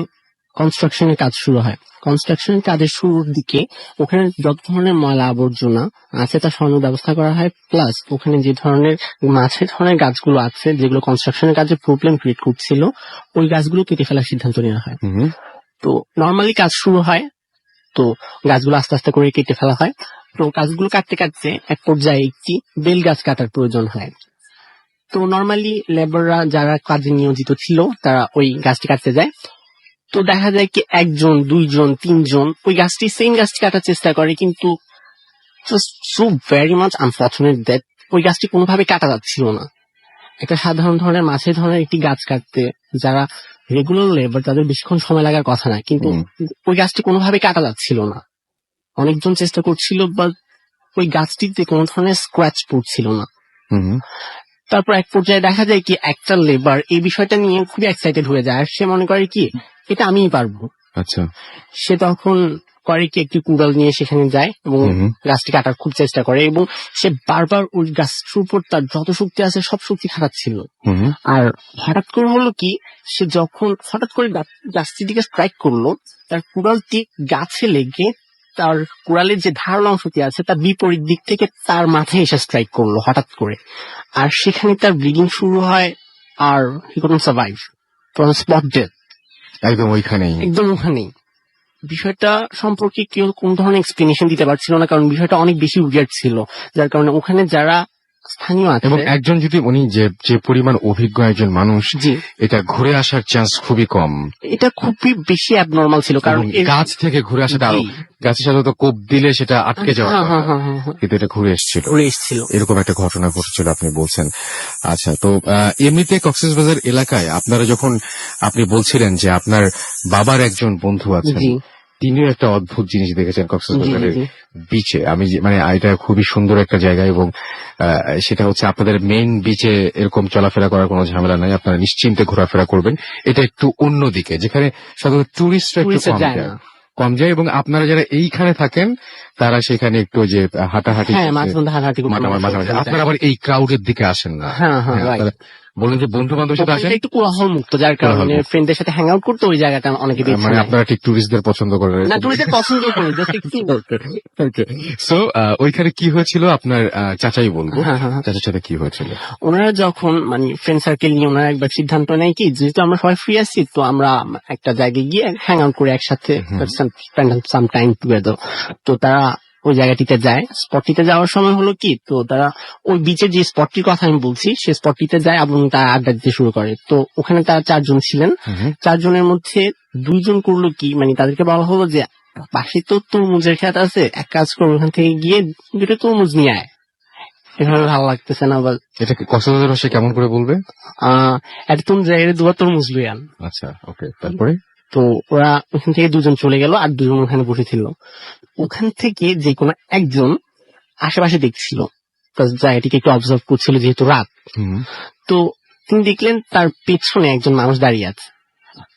কনস্ট্রাকশনের কাজ শুরু হয়। কনস্ট্রাকশনের কাজের শুরুর দিকে ওখানে যত ধরনের ময়লা আবর্জনা আছে তার সরানোর ব্যবস্থা করা হয়, প্লাস ওখানে যে ধরনের মাছের ধরনের গাছগুলো আছে যেগুলো কনস্ট্রাকশনের কাজে প্রবলেম ক্রিয়েট করছিল, ওই গাছগুলো কেটে ফেলার সিদ্ধান্ত নেওয়া হয়। তো নর্মালি কাজ শুরু হয়, তো গাছগুলো আস্তে আস্তে করে কেটে ফেলা হয়। তো গাছগুলো কাটতে কাটতে এক পর্যায়ে একটি বেল গাছ কাটার প্রয়োজন হয়। তো নর্মালি লেবাররা যারা কাজে নিয়োজিত ছিল তারা ওই গাছটি কাটতে যায়। তো দেখা যায় কি 1 জন 2 জন 3 জন ওই গাছটি সেম গাছটি কাটার চেষ্টা করে, কিন্তু just so very much unfortunate that ওই গাছটি কোনোভাবে কাটা যাচ্ছিল না। একটা সাধারণ ধরনের মাছের ধরনের একটি গাছ কাটতে যারা রেগুলার লেবার তাদের বেশিক্ষণ সময় লাগার কথা না, কিন্তু ওই গাছটি কোনোভাবে কাটা যাচ্ছিল না। অনেকজন চেষ্টা করছিল, বাট ওই গাছটিতে কোনো ধরনের স্ক্র্যাচ পড়ছিল না। হুম। তারপর এক পর্যায়ে দেখা যায় কি একটা লেবার এই বিষয়টা নিয়ে খুবই এক্সাইটেড হয়ে যায়, আর সে মনে করে কি এটা আমিই পারবো। আচ্ছা। সে তখন করে কি একটি কুড়াল নিয়ে সেখানে যায় এবং হুম। গাছটি কাটার খুব চেষ্টা করে, এবং সে বারবার ওই গাছটির উপর তার যত শক্তি আছে সব শক্তি খাটাচ্ছিল। হুম। আর হঠাৎ করে হলো কি, সে যখন হঠাৎ করে গাছটির দিকে স্ট্রাইক করলো, তার কুড়ালটি গাছে লেগে তার কুড়ালের যে ধারালো অংশটি আছে তার বিপরীত দিক থেকে তার মাথায় এসে স্ট্রাইক করলো হঠাৎ করে, আর সেখানে তার ব্লিডিং শুরু হয়, আর he couldn't survive from spot death. একদম ওইখানেই। একদম ওখানেই। বিষয়টা সম্পর্কে কেউ কোন ধরনের এক্সপ্লেনেশন দিতে পারছিল না, কারণ বিষয়টা অনেক বেশি উইয়ার্ড ছিল, যার কারণে ওখানে যারা স্থানীয় আছে এবং একজন যদি উনি যে পরিমাণ অভিজ্ঞ একজন মানুষ, জি এটা ঘুরে আসার চান্স খুবই কম। এটা খুবই বেশি অ্যাবনর্মাল ছিল, কারণ এবং গাছ থেকে ঘুরে আসাটা আরো, জি। গাছের সাথে তো কোপ দিলে সেটা আটকে যাওয়ার হ্যাঁ, কথা। হ্যাঁ, হ্যাঁ, হ্যাঁ, কিন্তু এটা ঘুরে এসেছিল, ঘুরে এসেছিল। এরকম একটা ঘটনা ঘটেছিল আপনি বলছেন। আচ্ছা, তো এমনিতে কক্সবাজার এলাকায় আপনারা যখন আপনি বলছিলেন যে আপনার বাবার একজন বন্ধু আছেন, জি তিনিও একটা অদ্ভুত জিনিস দেখেছেন জি কক্সবাজারের জি বিচে। আমি মানে এটা খুবই সুন্দর একটা জায়গা, এবং সেটা হচ্ছে আপনাদের মেইন বিচে এরকম চলাফেরা করার কোনো ঝামেলা নাই, আপনারা নিশ্চিন্তে ঘোরাফেরা করবেন। এটা একটু অন্যদিকে, যেখানে সাধারণত টুরিস্টরা একটু টুরিস্টরা কম যায় যায়, না। এবং আপনারা যারা এইখানে থাকেন তারা সেখানে একটু যে হাঁটাহাঁটি হ্যাঁ, করতে, মাঝে মধ্যে হাঁটাহাঁটি করতে মাঝামাঝি আপনারা আবার এই ক্রাউডের দিকে আসেন না। হ্যাঁ, হ্যাঁ, হ্যাঁ, right. আপনারা বলেন যে বন্ধু বান্ধবের সাথে আসেন, ওখানটা একটু কোলাহল মুক্ত, যার কারণে কোলাহলমুক্ত। ফ্রেন্ডদের সাথে হ্যাং আউট করতে ওই জায়গাটা অনেকে বেছে মানে নেয়। আপনারা ঠিক টুরিস্টদের পছন্দ করেন না, টুরিস্টদের পছন্দ করি, জাস্ট একটু সো ওইখানে কি হয়েছিল আপনার চাচাই বলবো, হ্যাঁ, হ্যাঁ, হ্যাঁ। চাচার সাথে কি হয়েছিল? ওনারা যখন মানে ফ্রেন্ড সার্কেল নিয়ে ওনারা একবার সিদ্ধান্ত নেয় কি, যেহেতু আমরা সবাই ফ্রি আছি, তো আমরা একটা জায়গায় গিয়ে হ্যাং আউট করে একসাথে সাম টাইম টুগেদার। তো তারা ওই জায়গাটিতে যায়। স্পটটিতে যাওয়ার সময় হলো কি, তো তারা ওই বিচের যে স্পটটির কথা আমি বলছি সেই স্পটটিতে যায় এবং তারা আড্ডা দিতে শুরু করে। তো ওখানে তারা 4 জন ছিলেন। 4 জনের মধ্যে 2 জন করলো কি, মানে তাদেরকে বলা হলো যে পাশে তো তরমুজের ক্ষেত আছে, এক কাজ করো ওখান থেকে গিয়ে 2টা তরমুজ নিয়ে আয়। এভাবে ভালো লাগতেছে না, আবার এটা কক্সবাজার ভাষায় কেমন করে বলবে? একটা তুমি জায়গায় 2বার তরমুজ লই আন। আচ্ছা, ওকে, তারপরে? তো ওরা ওখান থেকে 2 জন চলে গেল, আর 2 জন ওখানে বসেছিল। ওখান থেকে যে কোনো একজন আশেপাশে দেখছিল, জায়গাটিকে একটু অবজার্ভ করছিল যেহেতু রাত। তো তিনি দেখলেন তার পেছনে একজন মানুষ দাঁড়িয়ে আছে।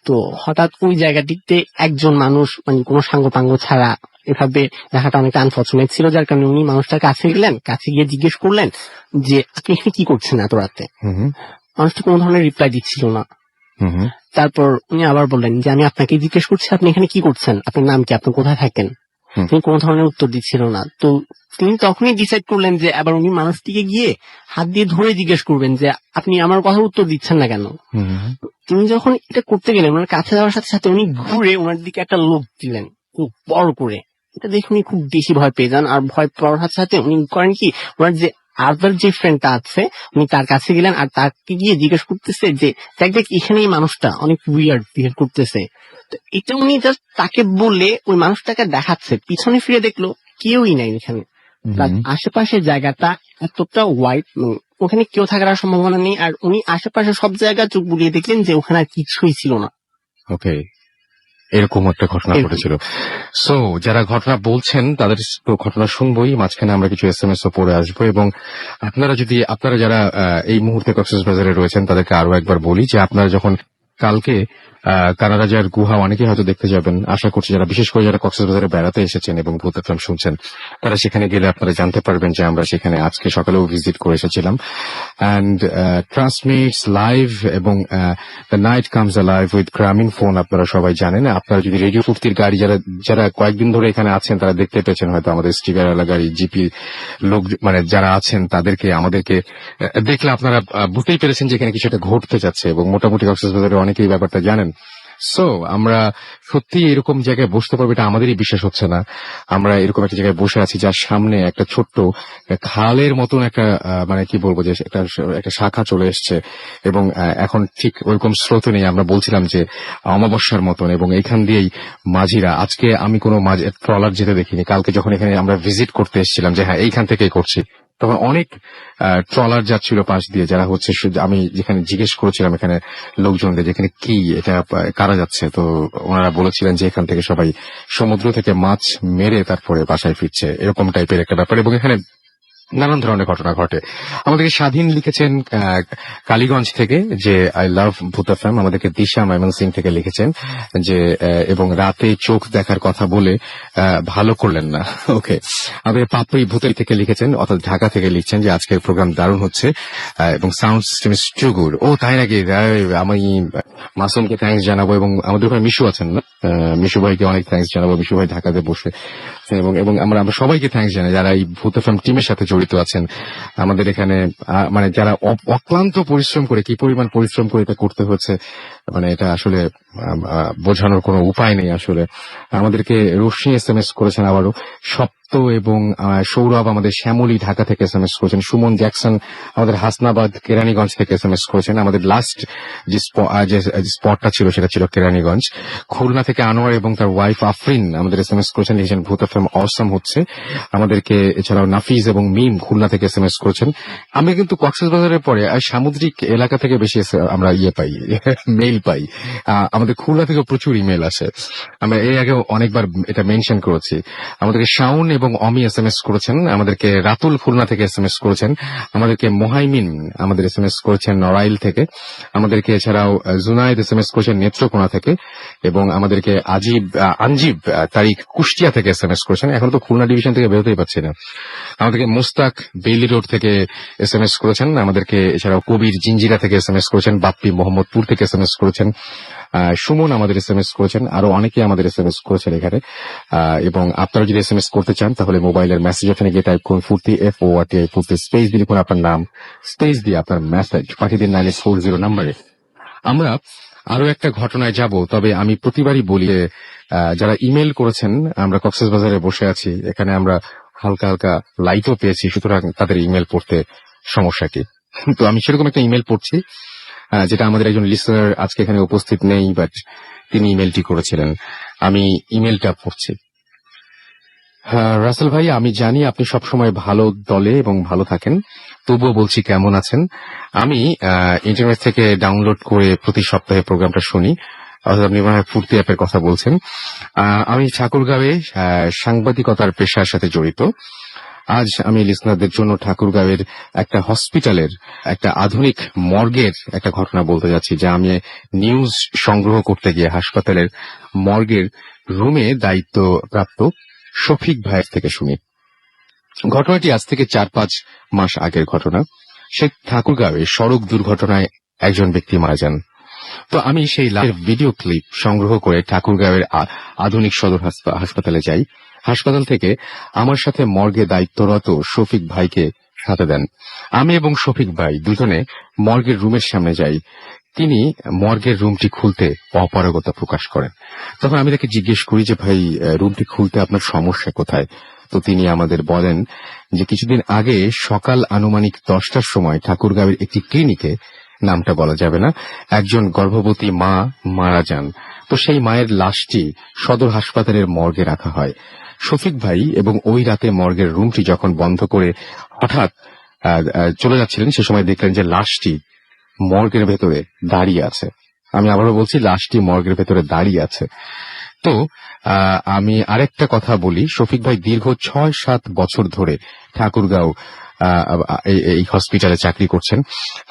তো হঠাৎ ওই জায়গাটিতে একজন মানুষ মানে কোনো সাঙ্গপাঙ্গ ছাড়া এভাবে দেখাটা অনেক আনফর্চুনেট ছিল, যার কারণে উনি মানুষটার কাছে গেলেন, কাছে গিয়ে জিজ্ঞেস করলেন যে আপনি এখানে কি করছেন এত রাতে। মানুষটা কোনো ধরনের রিপ্লাই দিচ্ছিল না। তারপর উনি আবার বললেন যে আমি আপনাকে জিজ্ঞেস করছি আপনি এখানে কি করছেন, আপনার নাম কি, আপনি কোথায় থাকেন। তিনি কোনো ধরনের উত্তর দিচ্ছিল না। তো তিনি তখনই ডিসাইড করলেন যে আবার উনি মানুষটিকে গিয়ে হাত দিয়ে ধরে জিজ্ঞেস করবেন যে আপনি আমার কথার উত্তর দিচ্ছেন না কেন। তিনি যখন এটা করতে গেলেন, ওনার কাছে যাওয়ার সাথে সাথে উনি ঘুরে ওনার দিকে একটা লোক দিলেন খুব বড় করে। এটা দেখে উনি খুব বেশি ভয় পেয়ে যান, আর ভয় পাওয়ার সাথে সাথে উনি করেন কি, ওনার যে আদার যে ফ্রেন্ডটা আছে উনি তার কাছে গেলেন, আর তাকে গিয়ে জিজ্ঞেস করতেছে যে দেখ এখানে এই মানুষটা অনেক উইয়ার্ড বিহেভ করতেছে। তো এটা উনি জাস্ট তাকে বলে ওই মানুষটাকে দেখাচ্ছে, পিছনে ফিরে দেখলো কেউই নাই এখানে। তার আশেপাশের জায়গাটা এতটা হোয়াইট, ওখানে কেউ থাকার আর সম্ভাবনা নেই, আর উনি আশেপাশে সব জায়গা চোখ বুলিয়ে দেখলেন যে ওখানে আর কিছুই ছিল না। ওকে, এরকম একটা ঘটনা ঘটেছিল। সো যারা ঘটনা বলছেন তাদের তো ঘটনা শুনবোই, মাঝখানে আমরা কিছু SMS ও পড়ে আসবো, এবং আপনারা যারা এই মুহূর্তে কক্সবাজারে রয়েছেন তাদেরকে আরো একবার বলি যে আপনারা যখন কালকে কানাডাজার গুহা অনেকে হয়তো দেখতে যাবেন, আশা করছি যারা বিশেষ করে যারা কক্সবাজারে বেড়াতে এসেছেন এবং ভূত FM শুনছেন তারা সেখানে গেলে আপনারা জানতে পারবেন যে আমরা সেখানে আজকে সকালেও ভিজিট করে এসেছিলাম। অ্যান্ড ট্রান্সমিটস লাইভ এবং the night comes live with Grameenphone আপনারা সবাই জানেন। আপনারা যদি রেডিও ফুর্তির গাড়ি যারা কয়েকদিন ধরে এখানে আছেন তারা দেখতে পেয়েছেন হয়তো আমাদের স্টিকারওয়ালা গাড়ি জিপি লোক মানে যারা আছেন আমাদেরকে দেখলে আপনারা বুঝতেই পেরেছেন যে এখানে কিছু একটা ঘটতে যাচ্ছে, এবং মোটামুটি কক্সবাজারে অনেকেই ব্যাপারটা জানেন। সো আমরা সত্যি এরকম জায়গায় বসতে পারবো এটা আমাদেরই বিশ্বাস হচ্ছে না। আমরা এরকম একটা জায়গায় বসে আছি যার সামনে একটা ছোট্ট খালের মতন একটা মানে কি বলবো যে একটা শাখা চলে এসছে, এবং এখন ঠিক ওইরকম স্রোত নেই। আমরা বলছিলাম যে অমাবস্যার মতন, এবং এইখান দিয়েই মাঝিরা, আজকে আমি কোনো ট্রলার যেতে দেখিনি, কালকে যখন এখানে আমরা ভিজিট করতে এসেছিলাম যে হ্যাঁ এইখান থেকেই করছি, তখন অনেক ট্রলার যাচ্ছিল পাশ দিয়ে, যারা হচ্ছে আমি যেখানে জিজ্ঞেস করেছিলাম এখানে লোকজনদের যেখানে কি এটা কারা যাচ্ছে, তো ওনারা বলেছিলেন যে এখান থেকে সবাই সমুদ্র থেকে মাছ মেরে তারপরে বাসায় ফিরছে, এরকম টাইপের একটা ব্যাপার। এবং এখানে নানান ধরনের ঘটনা ঘটে। আমাদেরকে স্বাধীন লিখেছেন কালীগঞ্জ থেকে যে আই লাভ ভূত এফএম। আমাদেরকে দিশা ময়মনসিং থেকে লিখেছেন যে এবং রাতে চোখ দেখার কথা বলে ভালো করলেন না। ওকে, আমাদের পাপড়ি ভূতের থেকে লিখেছেন, অর্থাৎ ঢাকা থেকে লিখছেন যে আজকের প্রোগ্রাম দারুণ হচ্ছে এবং sound system is too good. ও তাই নাকি, আমি মাসুমকে থ্যাঙ্কস জানাবো এবং আমাদের ওখানে মিশু আছেন না, মিশু ভাইকে অনেক থ্যাঙ্কস জানাবো। মিশু ভাই ঢাকাতে বসে এবং এবং আমরা সবাইকে থ্যাঙ্কস জানাই যারা এই ভূত এফএম টিমের সাথে জড়িত আছেন। আমাদের এখানে মানে যারা অক্লান্ত পরিশ্রম করে, কি পরিমাণ পরিশ্রম করে এটা করতে হচ্ছে, মানে এটা আসলে বোঝানোর কোনো উপায় নেই আসলে। আমাদেরকে রশ্মি এসএমএস করেছেন আবারও, সপ্ত এবং সৌরভ আমাদের শ্যামলী ঢাকা থেকে এসএমএস করেছেন, সুমন জ্যাকসন আমাদের হাসনাবাদ কেরানীগঞ্জ থেকে এসএমএস করেছেন। আমাদের লাস্ট যে স্পটটা ছিল সেটা ছিল কেরানীগঞ্জ। খুলনা থেকে আনোয়ার এবং তার ওয়াইফ আফরিন আমাদের এসএমএস করেছেন, লিখেছেন ভূত এফএম অসম হচ্ছে। আমাদেরকে এছাড়াও নাফিজ এবং মিম খুলনা থেকে এসএমএস করেছেন। আমরা কিন্তু কক্সবাজারের পরে সামুদ্রিক এলাকা থেকে বেশি আমরা পাই, মেইল পাই। আমাদের খুলনা থেকে প্রচুর ইমেল আসে, আমরা এর আগে অনেকবার এটা মেনশন করেছি। আমাদেরকে শাওন এবং অমি এসএমএস করেছেন, আমাদেরকে রাতুল খুলনা থেকে এসএমএস করেছেন, আমাদেরকে মোহাইমিন আমাদের এসএমএস করেছেন নড়াইল থেকে, আমাদেরকে এছাড়াও জুনায়েদ এসএমএস করেছেন নেত্রকোনা থেকে এবং আমাদেরকে আঞ্জিব তারিখ কুষ্টিয়া থেকে এসএমএস করেছেন। এখন তো খুলনা ডিভিশন থেকে বেরোতেই পারছি না। আমাদেরকে মোস্তাক বেইলি রোড থেকে এসএমএস করেছেন, আমাদেরকে এছাড়াও কবির জিঞ্জিরা থেকে এসএমএস করেছেন, বাপ্পি মোহাম্মদপুর থেকে এসএমএস করেছেন, সুমন আমাদের এসএমএস করেছেন, আরো অনেকে আমাদের এসএমএস করেছেন এখানে। এবং আপনারা যদি এসএমএস করতে চান তাহলে মোবাইলের মেসেজ ওখানে গিয়ে টাইপ করুন ফুর্তি FORTI ফুর্তি, স্পেস দিয়ে লিখুন আপনার নাম, স্পেস দিয়ে আপনার মেসেজ পাঠিয়ে দিন 9840 নাম্বারে। আমরা আরো একটা ঘটনায় যাব, তবে আমি প্রতিবারই বলি যারা ইমেল করেছেন, আমরা কক্সবাজারে বসে আছি, এখানে আমরা হালকা হালকা লাইটও পেয়েছি, সুতরাং তাদের ইমেল পড়তে সমস্যা কি? তো আমি সেরকম একটা ইমেল পড়ছি যেটা আমাদের একজন লিসনার আজকে এখানে উপস্থিত নেই, বাট তিনি ইমেলটি করেছিলেন। আমি ইমেলটা পড়ছি। রাসেল ভাই, আমি জানি আপনি সবসময় ভালো দলে এবং ভালো থাকেন, তবুও বলছি কেমন আছেন। আমি ইন্টারনেট থেকে ডাউনলোড করে প্রতি সপ্তাহে প্রোগ্রামটা শুনি, অর্থাৎ আপনি মনে হয় ফুর্তি অ্যাপের কথা বলছেন। আমি ঠাকুরগাঁওয়ে সাংবাদিকতার পেশার সাথে জড়িত। আজ আমি লিসনারদের জন্য ঠাকুরগাঁওয়ের একটা হসপিটালের একটা আধুনিক মর্গের একটা ঘটনা বলতে যাচ্ছি, যা আমি নিউজ সংগ্রহ করতে গিয়ে হাসপাতালের মর্গের রুমে দায়িত্বপ্রাপ্ত শফিক ভাইয়ের থেকে শুনি। ঘটনাটি আজ থেকে 4-5 মাস আগের ঘটনা। সে ঠাকুরগাঁওয়ে সড়ক দুর্ঘটনায় একজন ব্যক্তি মারা যান। তো আমি সেই লাইভ ভিডিও ক্লিপ সংগ্রহ করে ঠাকুরগাঁওয়ের আধুনিক সদর হাসপাতালে যাই। হাসপাতাল থেকে আমার সাথে মর্গে দায়িত্বরত শফিক ভাইকে সাথে দেন। আমি এবং শফিক ভাই দুজনে মর্গের রুমের সামনে যাই। তিনি মর্গের রুমটি খুলতে অপারগতা প্রকাশ করেন। তখন আমি তাকে জিজ্ঞেস করি যে ভাই, রুমটি খুলতে আপনার সমস্যা কোথায়? তো তিনি আমাদের বলেন যে কিছুদিন আগে সকাল আনুমানিক 10টার সময় ঠাকুরগাঁওয়ের একটি ক্লিনিকে, নামটা বলা যাবে না, একজন গর্ভবতী মা মারা যান। তো সেই মায়ের লাশটি সদর হাসপাতালের মর্গে রাখা হয়। শফিক ভাই এবং ওই রাতে মর্গের রুমটি যখন বন্ধ করে হঠাৎ চলে যাচ্ছিলেন, সে সময় দেখলেন যে লাশটি মর্গের ভেতরে দাঁড়িয়ে আছে। আমি আবারও বলছি, লাশটি মর্গের ভেতরে দাঁড়িয়ে আছে। তো আমি আরেকটা কথা বলি, শফিক ভাই দীর্ঘ 6-7 বছর ধরে ঠাকুরগাঁও এই হসপিটালে চাকরি করছেন।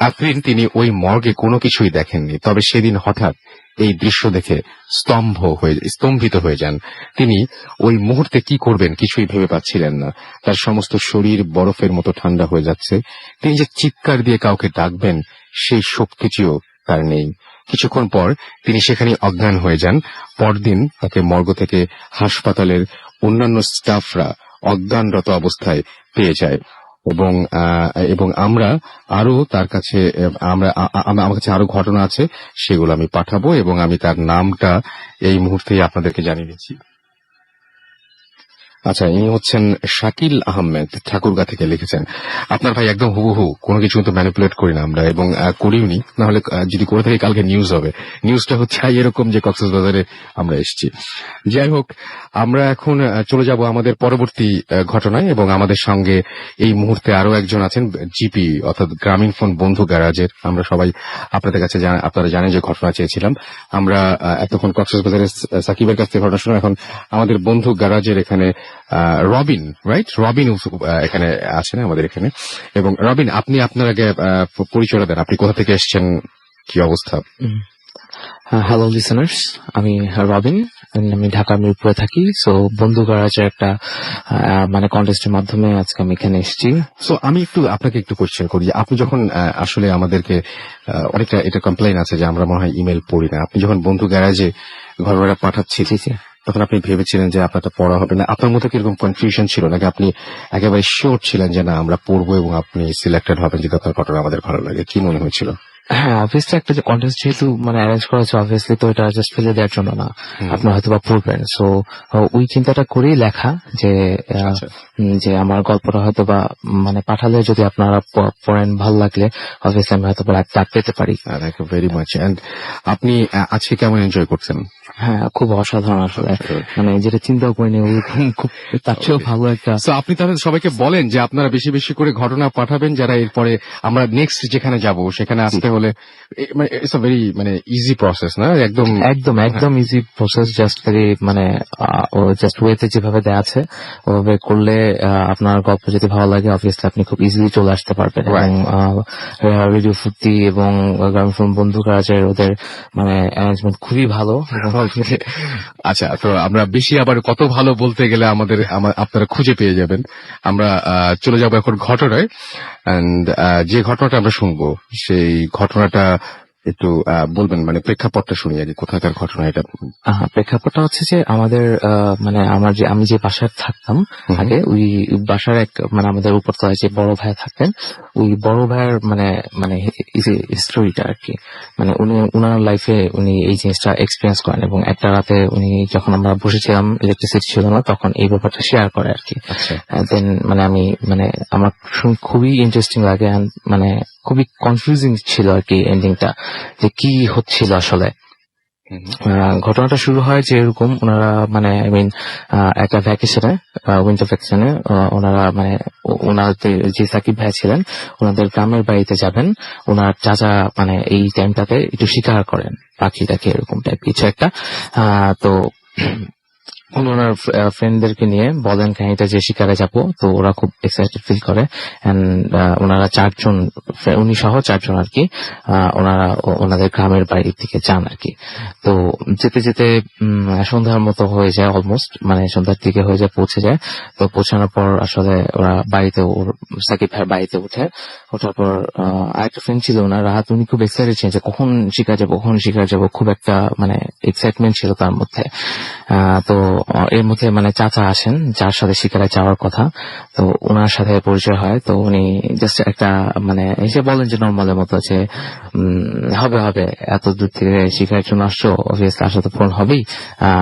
আফরিন তিনি ওই মর্গে কোনো কিছুই দেখেননি, তবে সেদিন হঠাৎ এই দৃশ্য দেখে স্তম্ভিত হয়ে যান। তিনি ওই মুহূর্তে কি করবেন কিছুই ভেবে পাচ্ছিলেন না। তার সমস্ত শরীর বরফের মতো ঠান্ডা হয়ে যাচ্ছে। তিনি যে চিৎকার দিয়ে কাউকে ডাকবেন সেই শক্তিটিও তার নেই। কিছুক্ষণ পর তিনি সেখানে অজ্ঞান হয়ে যান। পরদিন তাকে মর্গ থেকে হাসপাতালের অন্যান্য স্টাফরা অজ্ঞানরত অবস্থায় পেয়ে যায় এবং আমরা আরো তার কাছে আমার কাছে আরো ঘটনা আছে, সেগুলো আমি পাঠাবো এবং আমি তার নামটা এই মুহূর্তেই আপনাদেরকে জানিয়ে দিচ্ছি। আচ্ছা, ইনি হচ্ছেন শাকিল আহমেদ, ঠাকুরগাঁ থেকে লিখেছেন। আপনার ভাই একদম হুবহু, কোনো কিছু কিন্তু ম্যানিপুলেট করি না আমরা, এবং করিওনি, নাহলে যদি করে থাকি কালকে নিউজ হবে। নিউজটা হচ্ছে এরকম যে কক্সবাজারে আমরা এসেছি। যাই হোক, আমরা এখন চলে যাব আমাদের পরবর্তী ঘটনায়, এবং আমাদের সঙ্গে এই মুহূর্তে আরো একজন আছেন, জিপি অর্থাৎ গ্রামীণ ফোন বন্ধু গ্যারাজের। আমরা সবাই আপনাদের কাছে আপনারা জানেন যে ঘটনা চেয়েছিলাম। আমরা এতক্ষণ কক্সবাজারের সাকিবের কাছ থেকে ঘটনা শুনে, এখন আমাদের বন্ধু গ্যারাজের এখানে রবিন, রাইট? রবিন এখানে আছেন আমাদের এখানে। এবং রবিন, আপনি আপনার আগে পরিচয় দেন, আপনি কোথা থেকে এসেছেন, কি অবস্থা? হ্যালো লিসেনার্স, আমি রবিন, আমি ঢাকা মিরপুরে থাকি। সো বন্ধু গারাজের একটা মানে কন্টেস্টের মাধ্যমে আজকে আমি এখানে এসেছি। সো আমি আপনাকে একটু কোয়েশ্চেন করি, আপনি যখন আসলে আমাদেরকে অনেকটা এটা কমপ্লেইন আছে যে আমরা মনে হয় ইমেল পড়ি না, আপনি যখন বন্ধু গ্যারাজে ঘটনাটা পাঠাচ্ছিলেন তখন আপনি ভেবেছিলেন যে আপনারটা পড়া হবে না? আপনার মধ্যে কিরকম কনফিউশন ছিল, নাকি আপনি একেবারে শিওর ছিলেন যে না আমরা পড়বো এবং আপনি সিলেক্টেড হবেন যদি আপনার ঘটনা আমাদের ভালো লাগে? কি মনে হয়েছিল? হ্যাঁ, অবভিয়াসলি একটা যে কন্টেস্ট যেহেতু মানে অ্যারেঞ্জ করা হচ্ছে, অবভিয়াসলি তো এটা জাস্ট ফেলে দেওয়ার জন্য না, আপনার হয়তো বা পড়বেন। সো ওই চিন্তাটা করেই লেখা যে যে আমার গল্পটা হয়তো বা মানে পাঠালে যদি আপনারা পড়েন, ভালো লাগলে অবভিয়াসলি আমি হয়তো বা ডাক পেতে পারি। Very much. এন্ড আপনি আজকে কেমন এনজয় করছেন? হ্যাঁ, খুব অসাধারণ আসলে, মানে যেটা চিন্তাও করিনি ওরকম, খুব তার চেয়েও ভালো একটা। তো আপনি তাহলে সবাইকে বলেন যে আপনারা বেশি বেশি করে ঘটনা পাঠাবেন, যারা এরপরে আমরা নেক্সট যেখানে যাব সেখানে আসতে হলে ইটস আ ভেরি মানে ইজি প্রসেস, না? একদম একদম একদম ইজি প্রসেস, জাস্ট ভেরি মানে ও জাস্ট ওয়েতে যেভাবে দেওয়া আছে ওভাবে করলে আপনার গল্প যদি ভালো লাগে অবভিয়াসলি আপনি খুব ইজিলি চলে আসতে পারবেন। এবং রেডিও ফুর্তি এবং গ্রামীণ বন্ধু কাজের ওদের মানে অ্যারেঞ্জমেন্ট খুবই ভালো। আচ্ছা, তো আমরা বেশি আবার কত ভালো বলতে গেলে আপনারা খুঁজে পেয়ে যাবেন। আমরা চলে যাব এখন ঘটনায়। এন্ড যে ঘটনাটা আমরা শুনবো সেই ঘটনাটা একটু বলবেন, মানে প্রেক্ষাপটটা শুনি আগে, কোথাকার ঘটনা এটা? প্রেক্ষাপটটা হচ্ছে যে আমাদের মানে আমি যে বাসায় থাকতাম আগে, ওই বাসার এক মানে আমাদের উপরতলায় যে বড় ভাই থাকতেন, ওই বড় ভাইয়ের মানে মানে স্টোরিটা আর কি, মানে উনি উনার লাইফে উনি এই জিনিসটা এক্সপিরিয়েন্স করেন এবং একটা রাতে উনি যখন আমরা বসেছিলাম, ইলেকট্রিসিটি ছিল না, তখন এই ব্যাপারটা শেয়ার করে আর কি। দেন মানে আমি মানে আমার খুবই ইন্টারেস্টিং লাগে, মানে খুবই কনফিউজিং ছিল আর কি এন্ডিংটা, যে কি হচ্ছিল আসলে। ঘটনাটা শুরু হয় যে এরকম, ওনারা মানে আই মিন একটা ভ্যাকেশনে, উইন্টার ভ্যাকেশনে ওনারা মানে ওনাদের যে সাকিব ভাই ছিলেন ওনাদের গ্রামের বাড়িতে যাবেন। ওনার চাচা মানে এই টাইমটাতে একটু শিকার করেন পাখিটাকে, এরকম টাইপ কিছু একটা। তো ওনার ফ্রেন্ডদেরকে নিয়ে বলেন কাহিনীটা যে শিকারে যাব, তো ওরা খুব এক্সাইটেড ফিল করে। এন্ড ওনারা চারজন, উনি সহ চারজন আর কি, ওনারা ওনাদের গ্রামের বাড়ির দিকে যান আর কি। তো যেতে যেতে সন্ধ্যার মতো হয়ে যায়, অলমোস্ট মানে সন্ধ্যার দিকে হয়ে যায়, পৌঁছে যায়। তো পৌঁছানোর পর আসলে ওরা বাড়িতে, সাকিব ভাইয়ের বাড়িতে ওঠার পর আরেকটা ফ্রেন্ড ছিল ওনার রাহাত, উনি খুব এক্সাইটেড ছিলেন যে কখন শিকার যাবো, খুব একটা মানে এক্সাইটমেন্ট ছিল তার মধ্যে। তো এর মধ্যে মানে চাচা আসেন, যার সাথে শিকারে যাওয়ার কথা। তো ওনার সাথে পরিচয় হয়। তো উনি জাস্ট একটা মানে এসে বলেন যে নর্মালের মতো যে হবে এত দূর থেকে শিকারের জন্য আসছো, অবভিয়াসলি আসা তো ফোন হবেই,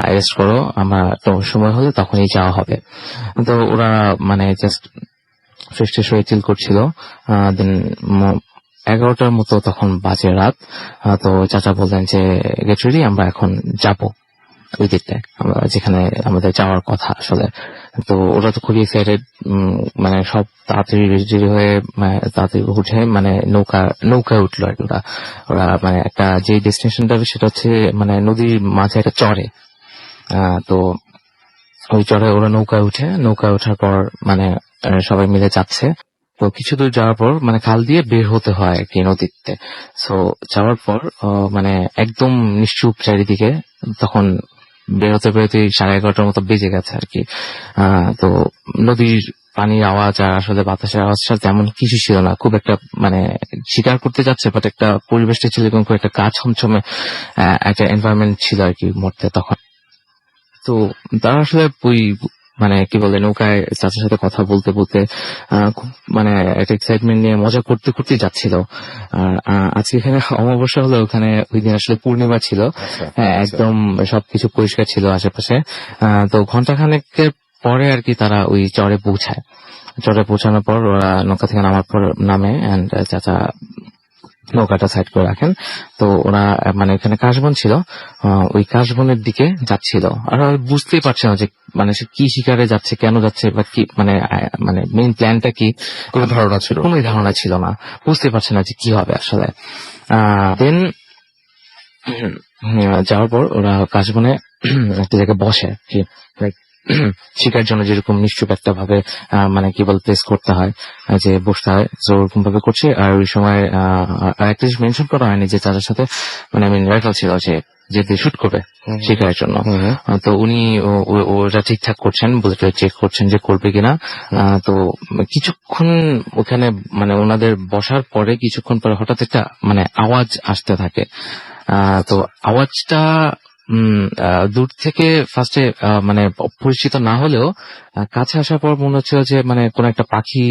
অ্যারেস্ট করো, আমরা তো সময় হলে তখনই যাওয়া হবে। তো ওরা মানে জাস্ট ফ্রেশ হয়ে চিল করছিল। দেন 11টার মতো তখন বাজে রাত। তো চাচা বললেন যে গেট রেডি, আমরা এখন যাবো ওই দিকটায়, আমরা যেখানে আমাদের যাওয়ার কথা আসলে। তো ওরা তো খুবই এক্সাইটেড, মানে সব তাড়াতাড়ি রেডি হয়ে তাড়াতাড়ি উঠে মানে নৌকায় উঠলো আর কি। ওরা মানে একটা যে ডেস্টিনেশনটা সেটা হচ্ছে মানে নদীর মাঝে একটা চরে। তো ওই চরে ওরা নৌকায় ওঠার পর মানে সবাই মিলে যাচ্ছে। তো কিছু দূর যাওয়ার পর মানে খাল দিয়ে বের হতে হয় আর কি নদীতে। সো যাওয়ার পর মানে একদম নিশ্চুপ চারিদিকে, তখন বেরোতে 11:30 মতো বেজে গেছে আর কি। তো নদীর পানির আওয়াজ আর আসলে বাতাসের আওয়াজটা তেমন কিছু ছিল না, খুব একটা মানে শিকার করতে যাচ্ছে, বাট একটা পরিবেশটা ছিল এরকম, একটা গা ছমছমে একটা এনভায়রনমেন্ট ছিল আর কি মুহূর্তে তখন। তো তারা আসলে ওই মানে কি বলে নৌকায় চাচার সাথে কথা বলতে খুব মানে একটা এক্সাইটমেন্ট নিয়ে মজা করতে যাচ্ছিল। আর আজকে এখানে অমাবস্যা হলো, ওখানে ওই দিন আসলে পূর্ণিমা ছিল। হ্যাঁ, একদম সবকিছু পরিষ্কার ছিল আশেপাশে। তো ঘন্টাখানেকের পরে আর কি তারা ওই চরে পৌঁছানোর পর ওরা নৌকা থেকে নামার পর নামে, এন্ড চাচা নৌকাটা সাইড করে রাখেন। তো ওরা মানে এখানে কাশবন ছিল, ওই কাশবনের দিকে যাচ্ছিল। আর বুঝতেই পারছে না যে মানে সে কি শিকারে যাচ্ছে, কেন যাচ্ছে, বা কি মানে মানে মেইন প্ল্যানটা কি, কোনো ধারণা ছিল না, বুঝতে পারছে না যে কি হবে আসলে। দেন যাওয়ার পর ওরা কাশবনে একটা জায়গায় বসে, শিকার জন্য যেরকম নিশ্চুপ একটা ভাবে মানে কি বল প্লেস করতে হয়, যে বসতে হয়, তো ওরকম ভাবে করছে। আর ওই সময় একটা জিনিস মেনশন করা হয়নি যে তাদের সাথে মানে আমি রাইফেল ছিল যে শুট করবে শিকারের জন্য। তো উনি ওটা ঠিকঠাক করছেন, বুলেট চেক করছেন যে করবে কিনা। তো কিছুক্ষণ ওখানে মানে ওনাদের বসার পরে কিছুক্ষণ পরে হঠাৎ একটা মানে আওয়াজ আসতে থাকে। তো আওয়াজটা দূর থেকে ফার্স্টে মানে পরিচিত না হলেও কাছে আসার পর মনে হচ্ছিল যে মানে কোন একটা পাখি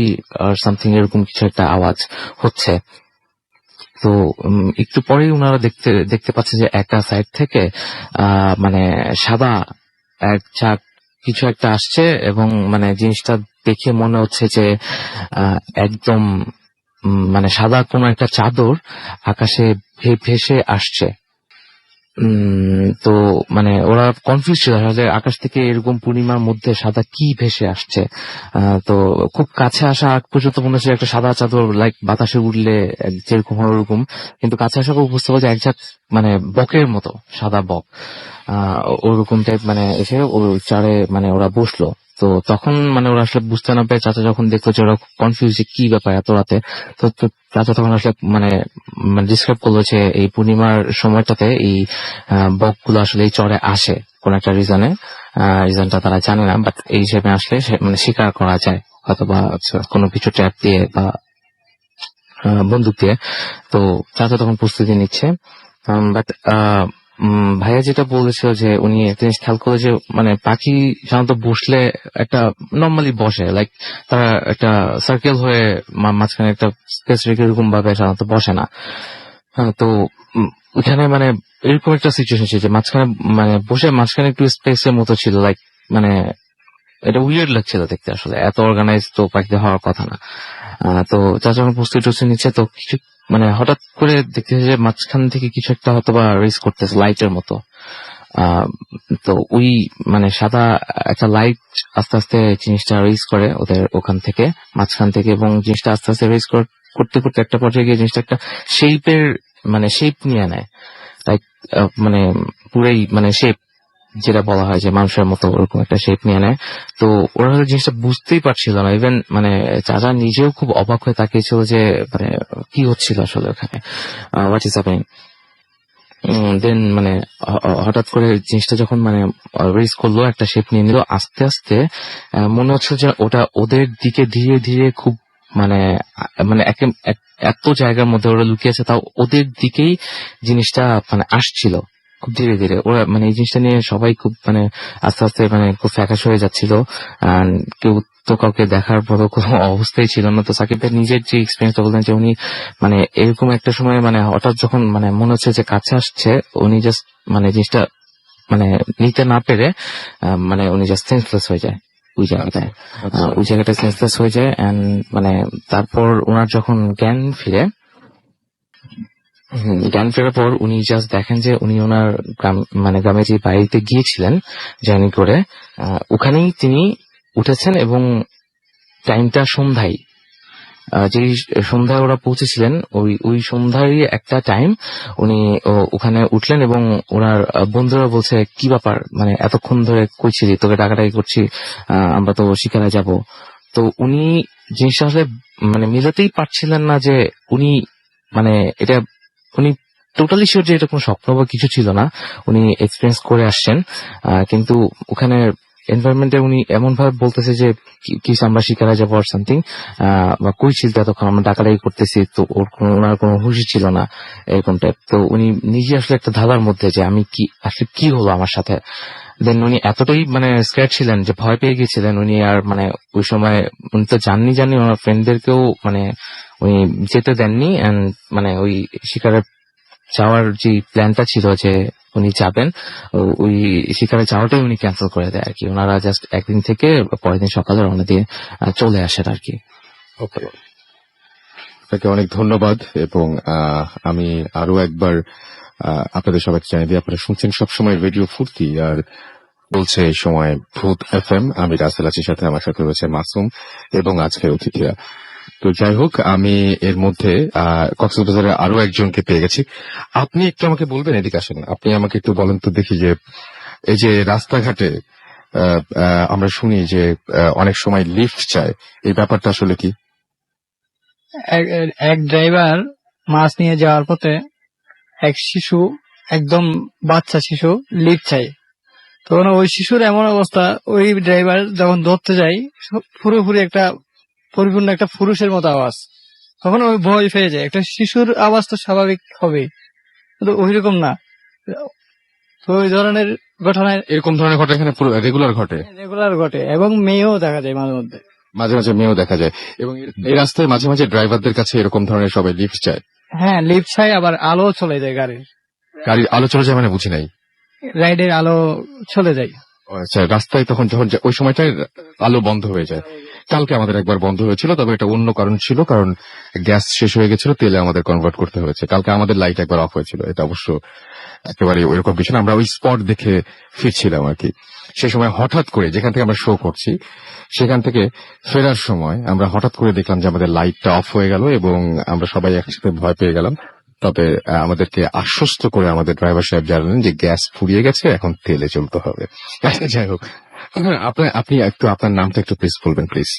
আর সামথিং এরকম কিছু একটা আওয়াজ হচ্ছে। তো একটু পরেই ওনারা দেখতে পাচ্ছে যে একটা সাইড থেকে মানে সাদা এক ঝাঁক কিছু একটা আসছে, এবং মানে জিনিসটা দেখে মনে হচ্ছে যে একদম মানে সাদা কোনো একটা চাদর আকাশে ভেসে আসছে। তো মানে ওরা কনফিউজ ছিল যে আকাশ থেকে এরকম পূর্ণিমার মধ্যে সাদা কি ভেসে আসছে। তো খুব কাছে আসা আগ পর্যন্ত মনে হচ্ছে একটা সাদা চাদর লাইক বাতাসে উঠলে যেরকম হয় ওরকম, কিন্তু কাছে আসা পর বুঝতে পারছে একঝাক মানে বকের মতো সাদা বক ওরকম টাইপ মানে এসে ওর চারে মানে ওরা বসলো। তো তখন মানে ওরা আসলে বুঝতে না পেরে চাচা যখন দেখলো যে ওরা কনফিউজ যে কি ব্যাপার এত রাতে, তো চাচা তখন আসলে মানে ডিসক্রাইব করলো যে এই পূর্ণিমার সময়টাতে এই বকগুলো আসলে এই চরে আসে কোন একটা রিজনটা তারা জানে না, বাট এই হিসেবে আসলে মানে শিকার করা যায় হয়তো বা কোনো কিছু ট্র্যাপ দিয়ে বা বন্দুক দিয়ে। তো চাচা তখন প্রস্তুতি নিচ্ছে। বাট ভাইয়া যেটা বলেছিল যে উনি একটা জিনিস খেয়াল করে যে মানে পাখি সাধারণত বসলে একটা নর্মালি বসে, লাইক তারা একটা সার্কেল হয়ে মাঝখানে একটা স্পেস রেখে এরকম ভাবে সাধারণত বসে না। তো ওইখানে মানে এরকম একটা সিচুয়েশন ছিল যে মাঝখানে মানে বসে মাঝখানে একটু স্পেসের মতো ছিল, লাইক মানে এটা উইয়ার্ড লাগছিল দেখতে, আসলে এত অর্গানাইজ তো পাখিতে হওয়ার কথা না। তো চাচা যখন প্রস্তুতি নিচ্ছে তো কিছু মানে হঠাৎ করে দেখতেছে যে মাঝখান থেকে কিছু একটা হয়তো বা রেস করতেছে লাইটের মতো। তো ওই মানে সাদা একটা লাইট আস্তে আস্তে জিনিসটা রেস করে ওদের ওখান থেকে মাঝখান থেকে, এবং জিনিসটা আস্তে আস্তে রেস করতে করতে একটা পর্যায়ে গিয়ে জিনিসটা একটা শেপ নিয়ে নেয়, লাইক মানে পুরাই মানে শেপ যেটা বলা হয় যে মানুষের মতো ওরকম একটা শেপ নিয়ে নেয়। তো ওরা জিনিসটা বুঝতেই পারছিল না, ইভেন মানে চাচা নিজেও খুব অবাক হয়ে তাকিয়েছিল যে মানে কি হচ্ছিল আসলে ওখানে, হোয়াট ইজ হ্যাপেনিং। দেন মানে হঠাৎ করে জিনিসটা যখন মানে রেস করলো একটা শেপ নিয়ে নিল আস্তে আস্তে, মনে হচ্ছে যে ওটা ওদের দিকে ধীরে ধীরে খুব মানে মানে এত জায়গার মধ্যে ওরা লুকিয়েছে তাও ওদের দিকেই জিনিসটা মানে আসছিল খুব ধীরে ধীরে। ওরা মানে এই জিনিসটা নিয়ে সবাই খুব মানে আস্তে আস্তে মানে খুব ফ্যাকাশ হয়ে যাচ্ছিল, কেউ তো কাউকে দেখার মতো কোনো অবস্থাই ছিল না। তো সাকিব ভাই নিজের যে এক্সপিরিয়েন্সটা বললেন যে উনি মানে এরকম একটা সময় মানে হঠাৎ যখন মানে মনে হচ্ছে যে কাছে আসছে, উনি জাস্ট মানে জিনিসটা মানে নিতে না পেরে মানে উনি জাস্ট সেন্সলেস হয়ে যায় ওই জায়গাটায় সেন্সলেস হয়ে যায়। এন্ড মানে তারপর ওনার যখন জ্ঞান ফেরার পর উনি জাস্ট দেখেন যে উনি ওনার মানে গ্রামে যে বাড়িতে গিয়েছিলেন জার্নি করে, ওখানেই তিনি উঠেছেন এবং টাইমটা সন্ধ্যায়, যে সন্ধ্যায় ওরা পৌঁছেছিলেন ওই সন্ধ্যারই একটা টাইম উনি ওখানে উঠলেন, এবং ওনার বন্ধুরা বলছে কি ব্যাপার মানে এতক্ষণ ধরে কইছিলি, তোকে ডাকাডাকি করছি, আমরা তো শিকারে যাব। তো উনি জিনিসটা আসলে মানে মেলাতেই পারছিলেন না যে উনি মানে এটা উনি টোটালি শিওর যে এটা কোনো স্বপ্ন বা কিছু ছিল না, উনি এক্সপিরিয়েন্স করে আসছেন। কিন্তু ওখানে এনভায়রনমেন্টে উনি এমন ভাবে বলতেছে যে কিছু আমরা শিকারে যাবো আর সামথিং, বা কই ছিল তখন আমরা ডাকাডাকি করতেছি, তো ওনার কোনো হুঁশি ছিল না এরকম টাইপ। তো উনি নিজে আসলে একটা ধাঁধার মধ্যে যে আমি কি আসলে কি হলো আমার সাথে। দেন উনি এতটাই মানে স্ক্যার ছিলেন যে ভয় পেয়ে গেছিলেন উনি, আর মানে ওই সময় উনি তো জাননি ওনার ফ্রেন্ডদেরকেও মানে উনি যেতে দেননি। এন্ড মানে ওই শিকারে যাওয়ার যে প্ল্যানটা ছিল যে উনি যাবেন, ওই শিকারে যাওয়াটাই উনি ক্যান্সেল করে দেয় আর কি। ওনারা জাস্ট একদিন থেকে পরের দিন সকালে রওনা দিয়ে চলে আসেন আর কি। ওকে, আপনাকে অনেক ধন্যবাদ। এবং আমি আরো একবার আপনাদের সবাইকে জানিয়ে দিই, আপনারা শুনছেন সবসময় রেডিও ফুর্তি, আর বলছে এই সময় ভূত FM। আমি রাসেল আছির সাথে, আমার সাথে রয়েছে মাসুম এবং আজকের অতিথিরা। তো যাই হোক, আমি এর মধ্যে কক্সবাজারে আরো একজনকে পেয়ে গেছি। আপনি একটু আমাকে বলবেন, এদিকে আসেন, আপনি আমাকে একটু বলেন তো দেখি যে এই যে রাস্তাঘাটে আমরা শুনি যে অনেক সময় লিফট চায়, এই ব্যাপারটা আসলে কি? এক ড্রাইভার মাছ নিয়ে যাওয়ার পথে এক শিশু, একদম বাচ্চা শিশু লিফট চাই। তখন ওই শিশুর এমন অবস্থা, ওই ড্রাইভার যখন ধরতে যায় পুরোপুরি পরিপূর্ণ একটা পুরুষের মতো আওয়াজ। তখন ওই ভয় পেয়ে যায়। একটা শিশুর আওয়াজ তো স্বাভাবিক হবে, কিন্তু ওইরকম না। তো ওই ধরনের ঘটনায় এরকম ধরনের ঘটনা এখানে রেগুলার ঘটে, রেগুলার ঘটে এবং মেয়েও দেখা যায় মাঝে মধ্যে। মাঝে মাঝে মেয়েও দেখা যায়। এবং এই রাস্তায় মাঝে মাঝে ড্রাইভারদের কাছে এরকম ধরনের সবাই লিফট চায়। হ্যাঁ, লিফট চাই, আবার আলো চলে যায় গাড়ির। গাড়ির আলো চলে যায় মানে বুঝি নাই। রাইডের আলো চলে যায়। আচ্ছা, রাস্তায় তখন যখন ওই সময়টায় আলো বন্ধ হয়ে যায়। কালকে আমাদের একবার বন্ধ হয়েছিল, তবে এটা অন্য কারণ ছিল, কারণ গ্যাস শেষ হয়ে গেছিল, তেলে আমাদের কনভার্ট করতে হয়েছে। কালকে আমাদের লাইট একবার অফ হয়েছিল, এটা অবশ্য একেবারে ওইরকম কিছু না, আমরা ওই স্পট দেখে ফিরছিলাম আর কি। সে সময় হঠাৎ করে যেখান থেকে আমরা শো করছি সেখান থেকে ফেরার সময় আমরা হঠাৎ করে দেখলাম যে আমাদের লাইটটা অফ হয়ে গেল এবং আমরা সবাই একসাথে ভয় পেয়ে গেলাম। তবে আমাদেরকে আশ্বস্ত করে আমাদের ড্রাইভার সাহেব জানালেন যে গ্যাস ফুরিয়ে গেছে, এখন তেলে চলতে হবে। যাই হোক, আপনি একটু আপনার নামটা একটু প্লিজ বলবেন প্লিজ।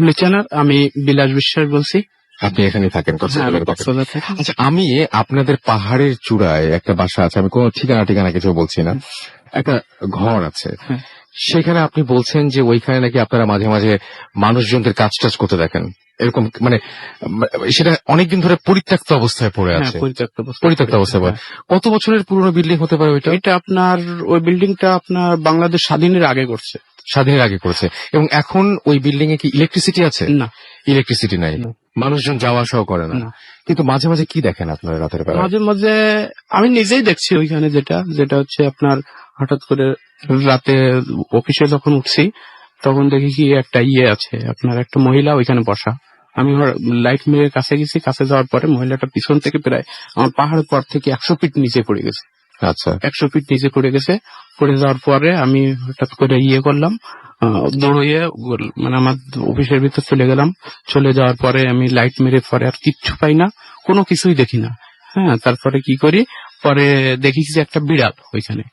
লিচেনার, আমি বিলাস বিশ্বাস বলছি। আপনি এখানেই থাকেন? হ্যাঁ, আমি কক্সবাজার থাকি। আচ্ছা, আমি আপনাদের পাহাড়ের চূড়ায় একটা বাসা আছে, আমি কোনো ঠিকানা কিছু বলছি না, একটা ঘর আছে, হ্যাঁ। সেখানে আপনি বলছেন যে ওইখানে নাকি আপনারা মাঝে মাঝে মানুষজনদের কাজ টাজ করতে দেখেন, এরকম মানে সেটা অনেকদিন ধরে পরিত্যক্ত অবস্থায় পড়ে হ্যাঁ, আছে? পরিত্যক্ত অবস্থায় পড়ে। কত বছরের পুরনো বিল্ডিং হতে পারে ওইটা? এটা আপনার ওই বিল্ডিংটা আপনার বাংলাদেশ স্বাধীনের আগে করছে। স্বাধীনের আগে করেছে। এবং এখন ওই বিল্ডিং এ কি ইলেকট্রিসিটি আছে? না, ইলেকট্রিসিটি নাই, না। মানুষজন যাওয়া আসাও করে না। না। কিন্তু মাঝে মাঝে কি দেখেন আপনারা রাতের বেলা? মাঝে মাঝে আমি নিজেই দেখছি ওইখানে, যেটা হচ্ছে আপনার হঠাৎ করে রাতে অফিসে যখন উঠছি তখন দেখি কি একটা আছে, আপনার একটা মহিলা ওইখানে বসা। আমি লাইট মেরে কাছে গেছি, কাছে যাওয়ার পরে মহিলাটা পিছন থেকে প্রায় আমার পাহাড়ের পর থেকে 100 ফিট নিচে পড়ে গেছে। আচ্ছা, 100 ফিট নিচে পড়ে গেছে। পড়ে যাওয়ার পরে আমি হঠাৎ করে করলাম, দৌড়িয়ে মানে আমার অফিসের ভিতর চলে গেলাম। চলে যাওয়ার পরে আমি লাইট মেরে পরে আর কিচ্ছু পাই না, কোনো কিছুই দেখি না। হ্যাঁ, তারপরে কি করি, পরে দেখি যে একটা বিড়াল ওইখানে।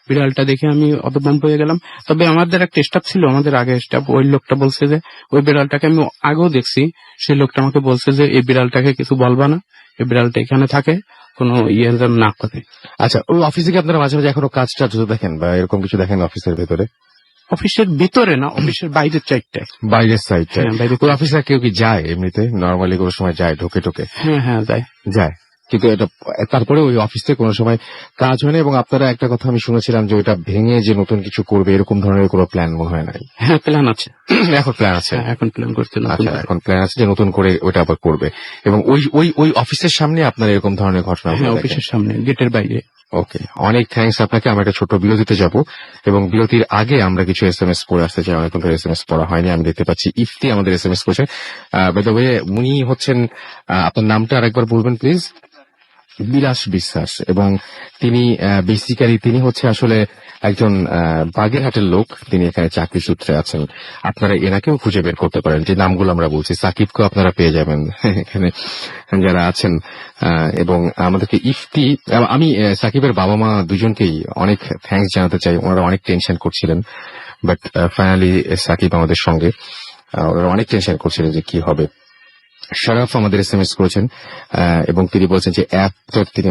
বিড়ালটা দেখে আমি অতবম্ব হয়ে গেলাম। তবে আমাদের একটা স্টাফ ছিল, আমাদের আগে স্টাফ, ওই লোকটা বলছে যে ওই বিড়ালটাকে আমি আগেও দেখছি। সেই লোকটা আমাকে বলছে যে এই বিড়ালটাকে কিছু বলবা না, এই বিড়ালটা এখানে থাকে, কোনো যেন না করে। আচ্ছা, ওই অফিসে কি আপনারা মাঝে মাঝে এখনো কাজ টাজ দেখেন বা এরকম কিছু দেখেন অফিসের ভেতরে? অফিসের ভিতরে না, অফিসের বাইরের চাইটায়, বাইরের সাইডটা? হ্যাঁ, বাইরে। ওই অফিসে কেউ কি যায় এমনিতে নর্মালি কোনো সময় যায় ঢোকে? হ্যাঁ হ্যাঁ, যায়, কিন্তু এটা তারপরে ওই অফিসে কোনো সময় কাজ হয় না। এবং আপনারা একটা কথা আমি শুনেছিলাম যে ওইটা ভেঙে যে নতুন কিছু করবে এরকম ধরনের কোনো প্ল্যান মনে হয় নাই? হ্যাঁ, প্ল্যান আছে। এখন প্ল্যান আছে? হ্যাঁ, এখন প্ল্যান করতে। আচ্ছা, এখন প্ল্যান আছে যে নতুন করে ওইটা আবার করবে। এবং ওই অফিসের সামনে আপনার এরকম ধরনের ঘটনা? হ্যাঁ, অফিসের সামনে, গেটের বাইরে। ওকে, অনেক থ্যাঙ্কস আপনাকে। আমরা একটা ছোট বিরতিতে যাব এবং বিরতির আগে আমরা কিছু SMS পড়ে আসতে চাই। অনেকক্ষণ ধরে SMS পড়া হয়নি। আমি দেখতে পাচ্ছি ইফতি আমাদের SMS করছে। বাই দ্য ওয়ে, উনি হচ্ছেন, আপনার নামটা আরেকবার বলবেন প্লিজ? বিলাস বিশ্বাস। এবং তিনি বেসিক্যালি তিনি হচ্ছে আসলে একজন বাগেরহাটের লোক, তিনি এখানে চাকরি সূত্রে আছেন। আপনারা এনাকেও খুঁজে বের করতে পারেন, যে নামগুলো আমরা বলছি। সাকিবকেও আপনারা পেয়ে যাবেন এখানে যারা আছেন। এবং আমাদেরকে ইফতি, আমি সাকিবের বাবা মা দুজনকেই অনেক থ্যাঙ্কস জানাতে চাই। ওনারা অনেক টেনশন করছিলেন, বাট ফাইনালি সাকিব আমাদের সঙ্গে। ওনারা অনেক টেনশন করছিলেন যে কি হবে। শরাফ আমাদের SMS করেছেন এবং তিনি বলছেন যে অ্যাপটা তিনি